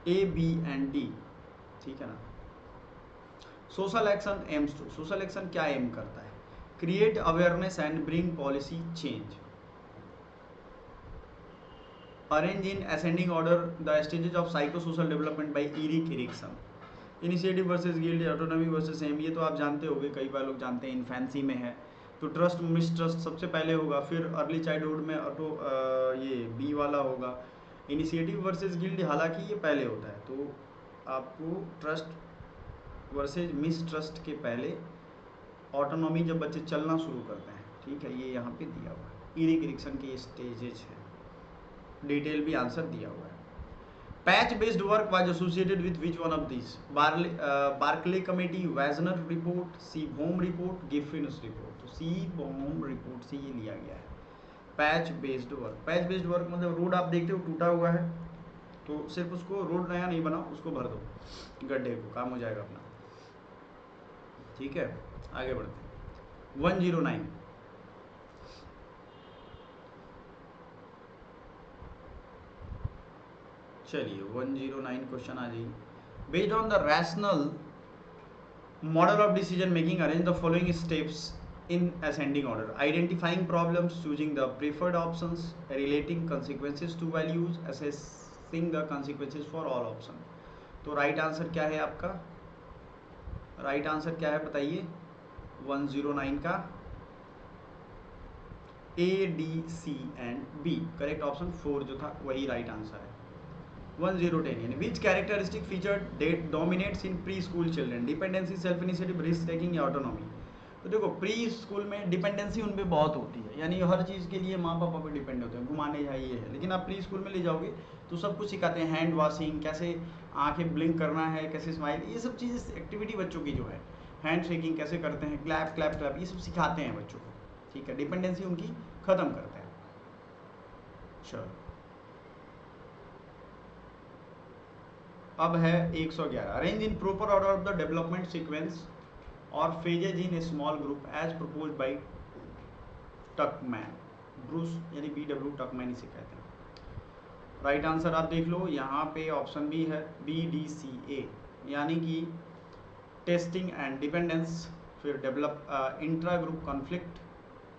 Speaker 1: A, B and D, ठीक है ना। Social action aims to, social action क्या एम करता है? Create awareness and bring policy change. Arrange in ascending order the stages of psycho social development by Eric Erikson. Initiative versus guilt, autonomy versus um, ये तो आप जानते होंगे, कई बार लोग जानते हैं, इन्फेंसी में है। तो ट्रस्ट मिसट्रस्ट सबसे पहले होगा, फिर अर्ली चाइल्डहुड में ये बी वाला होगा। इनिशिएटिव वर्सेस गिल्ड हालांकि ये पहले होता है, तो आपको ट्रस्ट वर्सेज मिसट्रस्ट के पहले ऑटोनॉमी जब बच्चे चलना शुरू करते हैं, ठीक है, ये यहाँ पे दिया हुआ है। इरिक्शन के स्टेजेस हैं, डिटेल भी आंसर दिया हुआ है। Patch based work was associated with which one of this? Barclay committee, Wagner report, Seebohm report, Griffiths report. तो सी बोम रिपोर्ट से ये लिया गया है patch based work. Patch based work मतलब रोड आप देखते हो टूटा हुआ है, तो सिर्फ उसको रोड नया नहीं बनाओ, उसको भर दो गड्ढे को, काम हो जाएगा अपना, ठीक है। आगे बढ़ते हैं। 109 चलिए 109 क्वेश्चन आ जाइए। Based on the rational model of decision making arrange the following steps in ascending order: identifying problems, choosing the preferred options, relating consequences to values, assessing the consequences for all option। तो right answer क्या है आपका? Right answer क्या है बताइए? 109 का A, D, C and B। Correct option 4 जो था वही राइट आंसर है। 1010 यानी which characteristic feature that dominates in pre school children? Dependency, self initiative, risk taking या ऑटोनॉमी? तो देखो प्री स्कूल में डिपेंडेंसी उन पे बहुत होती है, यानी हर चीज़ के लिए माँ पापा पे डिपेंड होते हैं, घुमाने जाइए है। लेकिन आप प्री स्कूल में ले जाओगे तो सब कुछ सिखाते हैं, हैंड वॉशिंग, कैसे आंखें ब्लिंक करना है, कैसे स्माइल, ये सब चीज़ एक्टिविटी बच्चों की जो है, हैंड शेकिंग कैसे करते हैं, क्लैप क्लैप क्लैप, ये सब सिखाते हैं बच्चों को, ठीक है। डिपेंडेंसी उनकी ख़त्म करते हैं। चलो अब है 111। Arrange in proper order of the development sequence और phases in a small group as propose by Tuckman. Bruce यानी BW टकमैन इसे कहते हैं। राइट आंसर आप देख लो यहाँ पे ऑप्शन भी है BDCA, यानी कि टेस्टिंग एंड डिपेंडेंस, फिर डेवलप इंट्रा ग्रुप कॉन्फ्लिक्ट,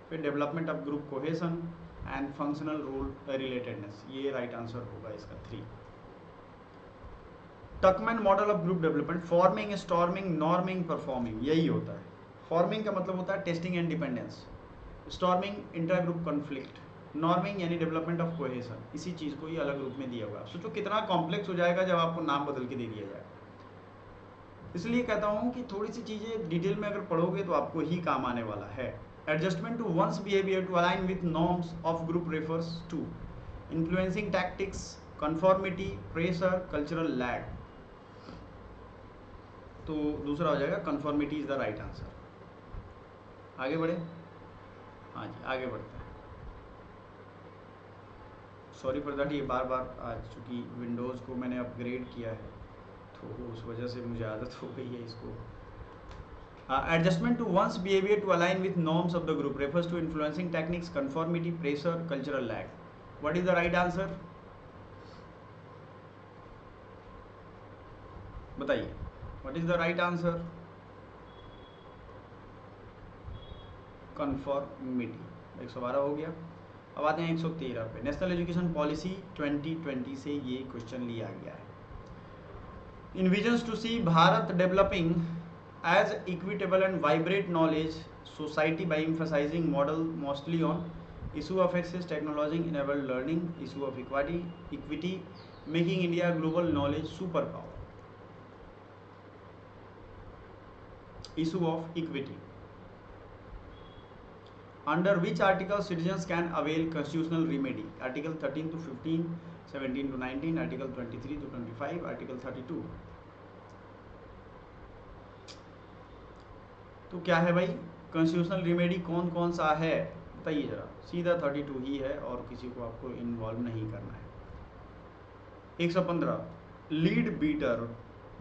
Speaker 1: फिर development of group cohesion and functional role relatedness. ये राइट आंसर होगा इसका 3। Tuckman model of group development: forming, storming, norming, performing, यही होता है। फॉर्मिंग का मतलब होता है testing and dependence, storming inter group conflict, norming यानी डेवलपमेंट ऑफ कोहेसन। इसी चीज़ को ही अलग रूप में दिया हुआ है। सोचो कितना कॉम्प्लेक्स हो जाएगा जब आपको नाम बदल के दे दिया जाए। इसलिए कहता हूँ कि थोड़ी सी चीज़ें डिटेल में अगर पढ़ोगे तो आपको ही काम आने वाला है। Adjustment to one's behaviour to align with norms of group refers to influencing tactics, conformity, pressure, cultural lag. तो दूसरा हो जाएगा conformity is the right answer. आगे बढ़े, हाँ जी आगे बढ़ते हैं। सॉरी फॉर दैट, ये बार बार आज चूँकि विंडोज़ को मैंने अपग्रेड किया है तो उस वजह से मुझे आदत हो गई है इसको। Adjustment to one's behaviour to align with norms of the group refers to influencing techniques, conformity, pressure, cultural lag. What is the right answer बताइए? What is the right answer? Conformity. 112 हो गया। अब आते हैं 113 पे। नेशनल एजुकेशन पॉलिसी 2020 से ये question लिया गया है। Envisions to see Bharat developing as equitable and vibrant knowledge society by emphasising model mostly on issue of access, technology enabled learning, issue of equity, making India global knowledge super power. Issue of equity. Under which article citizens can avail constitutional remedy? Article 13 to 15, 17 to 19, Article 23 to 25, Article 32। तो क्या है भाई constitutional remedy कौन कौन सा है बताइए जरा। सीधा 32 ही है और किसी को आपको इन्वॉल्व नहीं करना है। 115 लीड बीटर,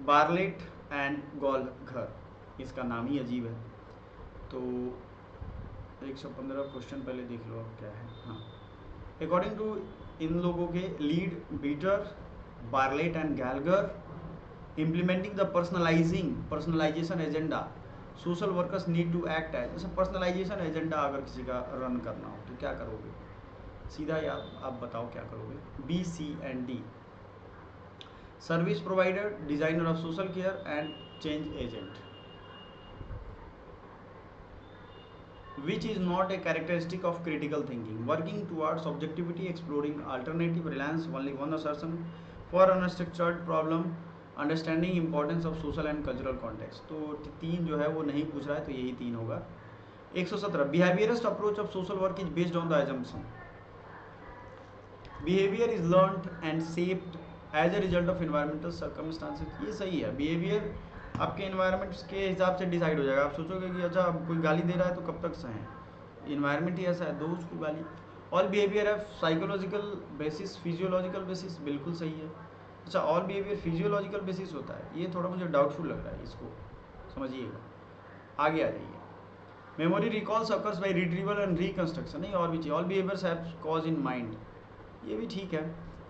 Speaker 1: बार्लेट एंड गोल्घर, इसका नाम ही अजीब है। तो 115 क्वेश्चन पहले देख लो अब क्या है। हाँ, अकॉर्डिंग टू इन लोगों के Leadbeater, Bartlett and Gallagher, implementing the personalisation agenda, social workers need to act as. जैसे पर्सनलाइजेशन एजेंडा अगर किसी का रन करना हो तो क्या करोगे? सीधा यार आप बताओ क्या करोगे? B, C and D। Service provider, designer of social care and change agent. Which is not a characteristic of critical thinking? Working towards objectivity, exploring alternative, reliance only one assertion, for unstructured problem, understanding importance of social and cultural context, तो 3 जो है वो नहीं पूछ रहा है, तो यही 3 होगा। 117 behaviourist approach of social work is based on the assumption, behaviour is learned and shaped as a result of environmental circumstances, ये सही है। बिहेवियर आपके एनवायरमेंट्स के हिसाब से डिसाइड हो जाएगा। आप सोचोगे कि अच्छा कोई गाली दे रहा है तो कब तक सहें, इन्वायरमेंट ही ऐसा है, दो उसको गाली। ऑल बिहेवियर है साइकोलॉजिकल बेसिस फिजियोलॉजिकल बेसिस, बिल्कुल सही है। अच्छा ऑल बिहेवियर फिजियोलॉजिकल बेसिस होता है, ये थोड़ा मुझे डाउटफुल लग रहा है, इसको समझिएगा। आगे आ जाइए। Memory recalls occurs by retrieval and reconstruction, नहीं और भी चाहिए। All behaviours have cause in mind, ये भी ठीक है।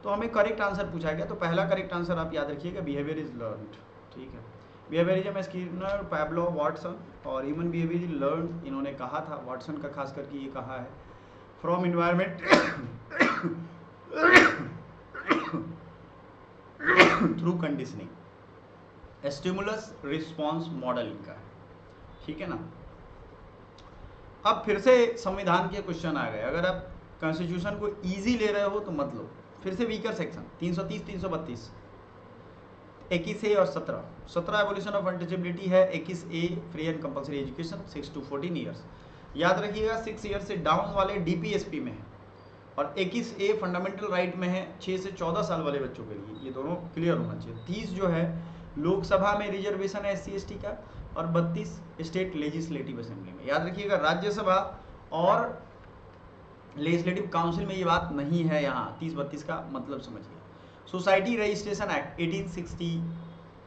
Speaker 1: तो हमें करेक्ट आंसर पूछा गया, तो पहला करेक्ट आंसर आप याद रखिएगा, बिहेवियर इज लर्नड, ठीक है। बिहेवियरिज्म स्किनर, पैब्लो, वाटसन और ह्यूमन बिहेवियर इज लर्न, इन्होंने कहा था, वाटसन का खास करके ये कहा है, from environment through conditioning, stimulus response model इनका है, ठीक है ना। अब फिर से संविधान के क्वेश्चन आ गए। अगर आप कॉन्स्टिट्यूशन को इजी ले रहे हो तो मत लो। फिर से वीकर सेक्शन 330, 332, 21A और 17 एबोलिशन ऑफ अनटचेबिलिटी है, 21A free and compulsory education 6 to 14 years, याद रखिएगा 6 ईयर से डाउन वाले डीपीएसपी में है, और 21A फंडामेंटल राइट में है 6 से 14 साल वाले बच्चों के लिए, ये दोनों क्लियर होना चाहिए। 30 जो है लोकसभा में रिजर्वेशन है SC/ST का, और 32 स्टेट लेजिस्लेटिव असेंबली में। याद रखिएगा राज्यसभा और लेजिस्लेटिव काउंसिल में ये बात नहीं है, यहाँ 30-32 का मतलब समझिए। सोसाइटी रजिस्ट्रेशन एक्ट 1860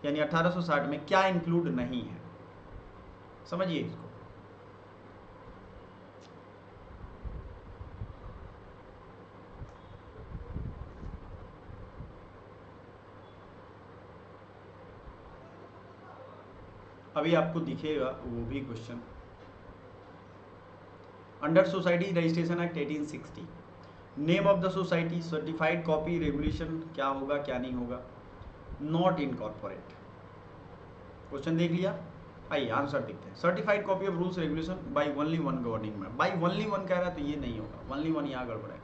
Speaker 1: यानी 1860 में क्या इंक्लूड नहीं है, समझिए इसको। अभी आपको दिखेगा वो भी question. Under society registration act 1860, name of the society, certified copy, regulation क्या होगा क्या नहीं होगा, नॉट इनकॉर्पोरेट। क्वेश्चन देख लिया, आइए आंसर देखते हैं। Certified copy of rules regulation by only one governing में, बाई ओनली वन कह रहा है तो ये नहीं होगा, ओनली वन यहाँ गड़बड़ है।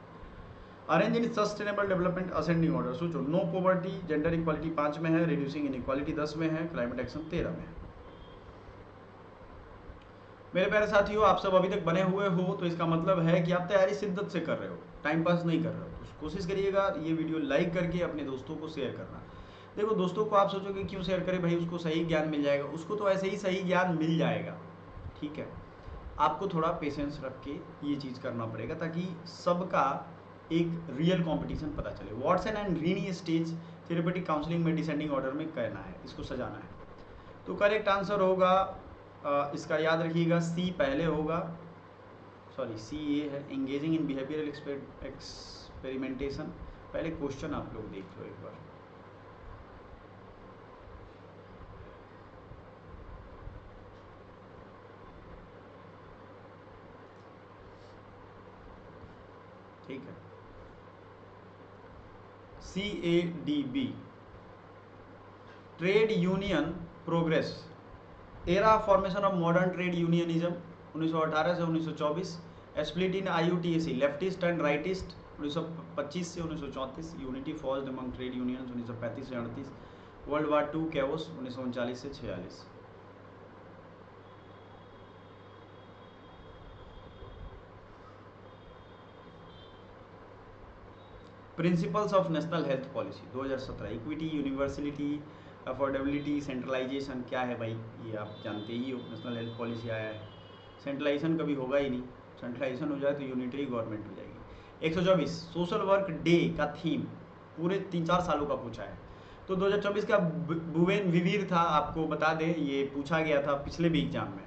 Speaker 1: Arrange in sustainable development ascending order, सोचो। नो पॉवर्टी, जेंडर इक्वालिटी 5 में है, रिड्यूसिंग इनइक्वालिटी 10 में है, क्लाइमेट एक्शन 13 में है। मेरे प्यारे साथियों, आप सब अभी तक बने हुए हो तो इसका मतलब है कि आप तैयारी शिद्दत से कर रहे हो, टाइम पास नहीं कर रहे हो। तो कोशिश करिएगा ये वीडियो लाइक करके अपने दोस्तों को शेयर करना। देखो दोस्तों को आप सोचोगे क्यों शेयर करें भाई, उसको सही ज्ञान मिल जाएगा, उसको तो ऐसे ही सही ज्ञान मिल जाएगा, ठीक है। आपको थोड़ा पेशेंस रख के ये चीज़ करना पड़ेगा ताकि सबका एक रियल कंपटीशन पता चले। Watson and Greeney stage therapeutic counselling में डिसेंडिंग ऑर्डर में कहना है, इसको सजाना है। तो करेक्ट आंसर होगा इसका, याद रखिएगा सी पहले होगा, सॉरी सी ये है, एंगेजिंग इन बिहेवियरल एक्सपेरिमेंटेशन। पहले क्वेश्चन आप लोग देख लो एक बार। ठीक है, CADB, trade union progress, era formation of modern trade unionism 1918 से 1924, split in IUTAC, leftist and rightist 1925 से 1934, यूनिटी फॉर्स्ड अमंग ट्रेड यूनियंस 1935 से 38, वर्ल्ड वार 2 कैओस 1939 से 46। Principles of national health policy 2017, equity, universality, affordability, centralisation क्या है भाई, ये आप जानते ही हो। नेशनल हेल्थ पॉलिसी आया है, सेंट्रलाइजेशन कभी होगा ही नहीं, सेंट्रलाइजेशन हो जाए तो यूनिटरी गवर्नमेंट हो जाएगी। 124 सोशल वर्क डे का थीम पूरे 3-4 सालों का पूछा है, तो 2024 का भुवन विवीर था, आपको बता दें ये पूछा गया था पिछले भी एग्जाम में।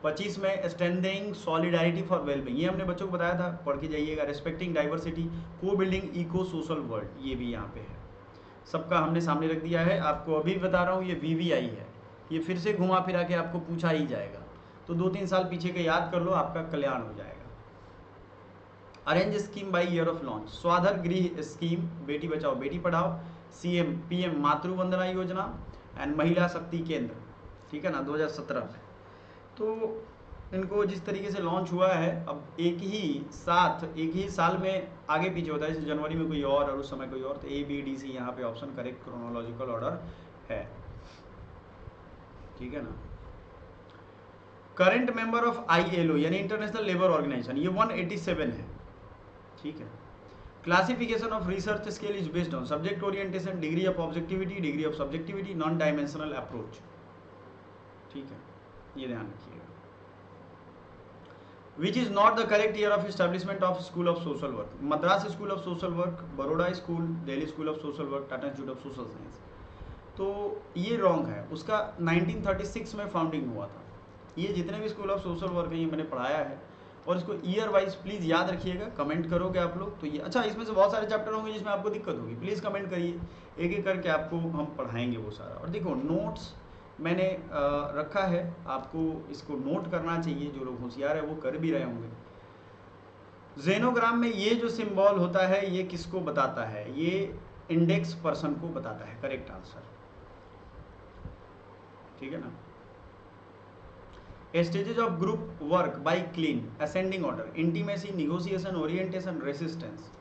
Speaker 1: 25 में स्टैंडिंग सॉलिडारिटी फॉर वेलबींग, ये हमने बच्चों को बताया था, पढ़ के जाइएगा। रिस्पेक्टिंग डाइवर्सिटी, को बिल्डिंग इको सोशल वर्ल्ड, ये भी यहाँ पे है, सबका हमने सामने रख दिया है। आपको अभी बता रहा हूँ ये VVI है, ये फिर से घुमा फिरा के आपको पूछा ही जाएगा, तो 2-3 साल पीछे के याद कर लो, आपका कल्याण हो जाएगा। Arrange scheme by year of launch, Swadhar Griha scheme, Beti Bachao Beti Padhao, PM मातृ वंदना योजना एंड महिला शक्ति केंद्र, ठीक है ना, 2017 में। तो इनको जिस तरीके से लॉन्च हुआ है, अब एक ही साल में आगे पीछे होता है, जैसे जनवरी में कोई और उस समय कोई और, तो ABDC यहाँ पे ऑप्शन करेक्ट क्रोनोलॉजिकल ऑर्डर है, ठीक है ना। करंट मेंबर ऑफ ILO यानी इंटरनेशनल लेबर ऑर्गेनाइजेशन, ये 187 है, ठीक है। Classification of research scale is based on subject orientation, degree of objectivity, degree of subjectivity, non dimensional approach, ठीक है, ये ध्यान रखिएगा। विच is not the correct year of establishment of school of social work, Madras school of social work, Baroda school, Delhi school of social work, Tata institute of social science, तो ये wrong है। उसका 1936 में फाउंडिंग हुआ था। ये जितने भी स्कूल ऑफ सोशल वर्क हैं ये मैंने पढ़ाया है, और इसको ईयर वाइज प्लीज़ याद रखिएगा। कमेंट करोगे आप लोग तो ये अच्छा, इसमें से बहुत सारे चैप्टर होंगे जिसमें आपको दिक्कत होगी, प्लीज़ कमेंट करिए, एक एक करके आपको हम पढ़ाएंगे वो सारा। और देखो नोट्स मैंने रखा है, आपको इसको नोट करना चाहिए, जो लोग होशियार है वो कर भी रहे होंगे। जेनोग्राम में ये जो सिंबल होता है ये किसको बताता है, ये इंडेक्स पर्सन को बताता है, करेक्ट आंसर, ठीक है ना। Stages of group work by clean, ascending order, intimacy, negotiation, orientation, resistance,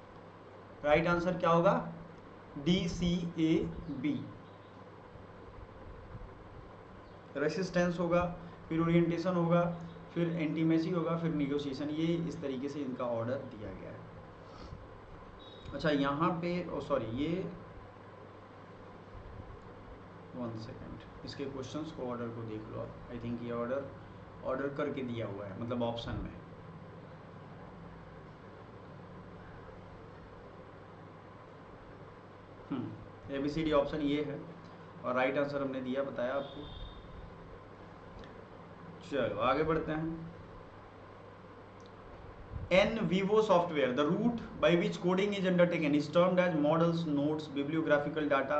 Speaker 1: right answer क्या होगा, DCAB। रेसिस्टेंस होगा, फिर ओरिएंटेशन होगा, फिर इंटीमेसी होगा, फिर निगोशिएशन, ये इस तरीके से इनका ऑर्डर दिया गया है। अच्छा यहाँ पे सॉरी, ये 1 सेकेंड, इसके क्वेश्चंस को ऑर्डर को देख लो आप। आई थिंक ये ऑर्डर करके दिया हुआ है, मतलब ऑप्शन में। ABCD ऑप्शन ये है, और राइट आंसर हमने दिया, बताया आपको। चलो आगे बढ़ते हैं। NVivo software, the root by which coding is undertaken is termed as models, notes, bibliographical data,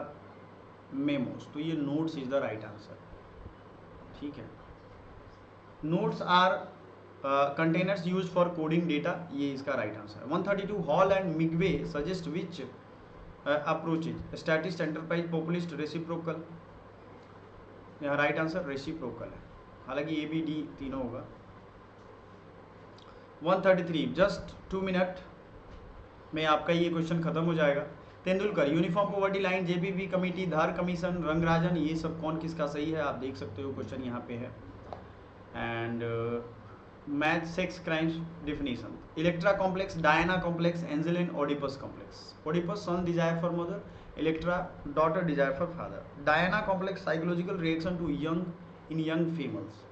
Speaker 1: memos, तो ये notes is the right answer, ठीक है। Notes are containers use for coding data, ये इसका राइट आंसर है। 132 Hall and Midgley suggest which approaches, statist, enterprise, populist, reciprocal, यहाँ right answer reciprocal है, हालांकि A B D तीनों होगा। 133 जस्ट 2 मिनट में आपका ये क्वेश्चन खत्म हो जाएगा। Tendulkar, uniform poverty line, JPP committee, Dhar commission, Rangarajan, ये सब कौन किसका सही है आप देख सकते हो, क्वेश्चन यहाँ पे है। And math, sex crimes definition, Electra complex, Diana complex, Angeline, Oedipus complex. Oedipus son desire for mother, Electra daughter desire for father. Diana complex psychological reaction to young females,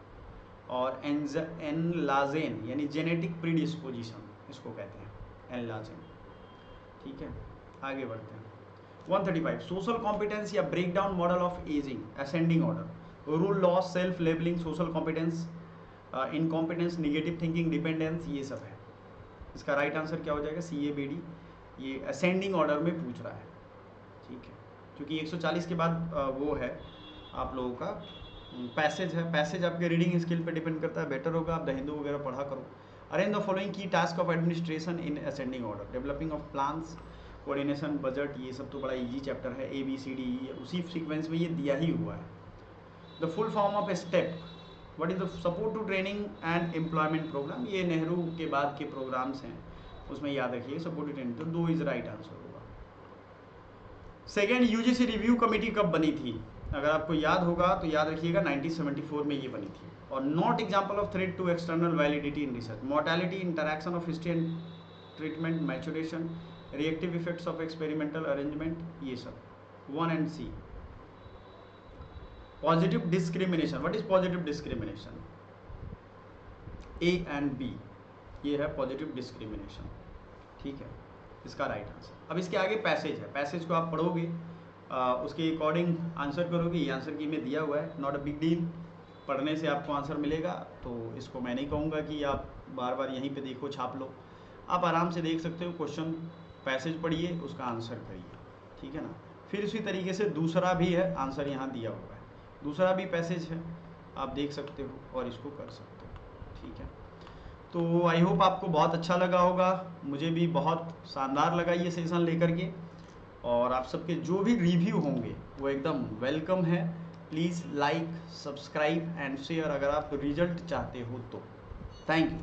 Speaker 1: और एनलाजेन यानी जेनेटिक प्रीडिस्पोजिशन इसको कहते हैं, एनलाजेन, ठीक है। आगे बढ़ते हैं। 135 सोशल कॉम्पिटेंस या breakdown model of ageing, ascending order, rule, loss, self labelling, social competence, incompetence, negative thinking, dependence, ये सब है। इसका राइट आंसर क्या हो जाएगा, CABD, ये असेंडिंग ऑर्डर में पूछ रहा है, ठीक है, क्योंकि 140 के बाद वो है आप लोगों का पैसेज है। पैसेज आपके रीडिंग स्किल पे डिपेंड करता है, बेटर होगा आप द हिंदू वगैरह पढ़ा करो। अरेंज द फॉलोइंग की task of administration in ascending order, developing of plans, coordination, budget, ये सब तो बड़ा इजी चैप्टर है। ABCD उसी सीक्वेंस में ये दिया ही हुआ है। The full form of STEP, what is the support to training and employment programme, ये नेहरू के बाद के प्रोग्राम्स हैं, उसमें याद रखिए सपोर्ट टू ट्रेनिंग, तो 2 इज राइट आंसर होगा। सेकेंड UGC रिव्यू कमेटी कब बनी थी, अगर आपको याद होगा तो याद रखिएगा 1974 में ये बनी थी। और not example of threat to external validity in research, mortality, interaction of history and treatment, maturation, reactive effects of experimental arrangement, ये सब 1 and C। Positive discrimination, what is positive discrimination, A and B, ये है positive discrimination, ठीक है, इसका right answer. अब इसके आगे पैसेज है, पैसेज को आप पढ़ोगे उसके अकॉर्डिंग आंसर करोगे, ये आंसर की में दिया हुआ है, नॉट अ बिग डील, पढ़ने से आपको आंसर मिलेगा, तो इसको मैं नहीं कहूँगा कि आप बार बार यहीं पे देखो छाप लो, आप आराम से देख सकते हो, क्वेश्चन पैसेज पढ़िए उसका आंसर करिए, ठीक है ना। फिर उसी तरीके से दूसरा भी है, आंसर यहाँ दिया हुआ है, दूसरा भी पैसेज है, आप देख सकते हो और इसको कर सकते हो, ठीक है। तो आई होप आपको बहुत अच्छा लगा होगा, मुझे भी बहुत शानदार लगा ये सेशन लेकर के, और आप सबके जो भी रिव्यू होंगे वो एकदम वेलकम है। Please like, subscribe and share अगर आप रिजल्ट चाहते हो तो। Thank you.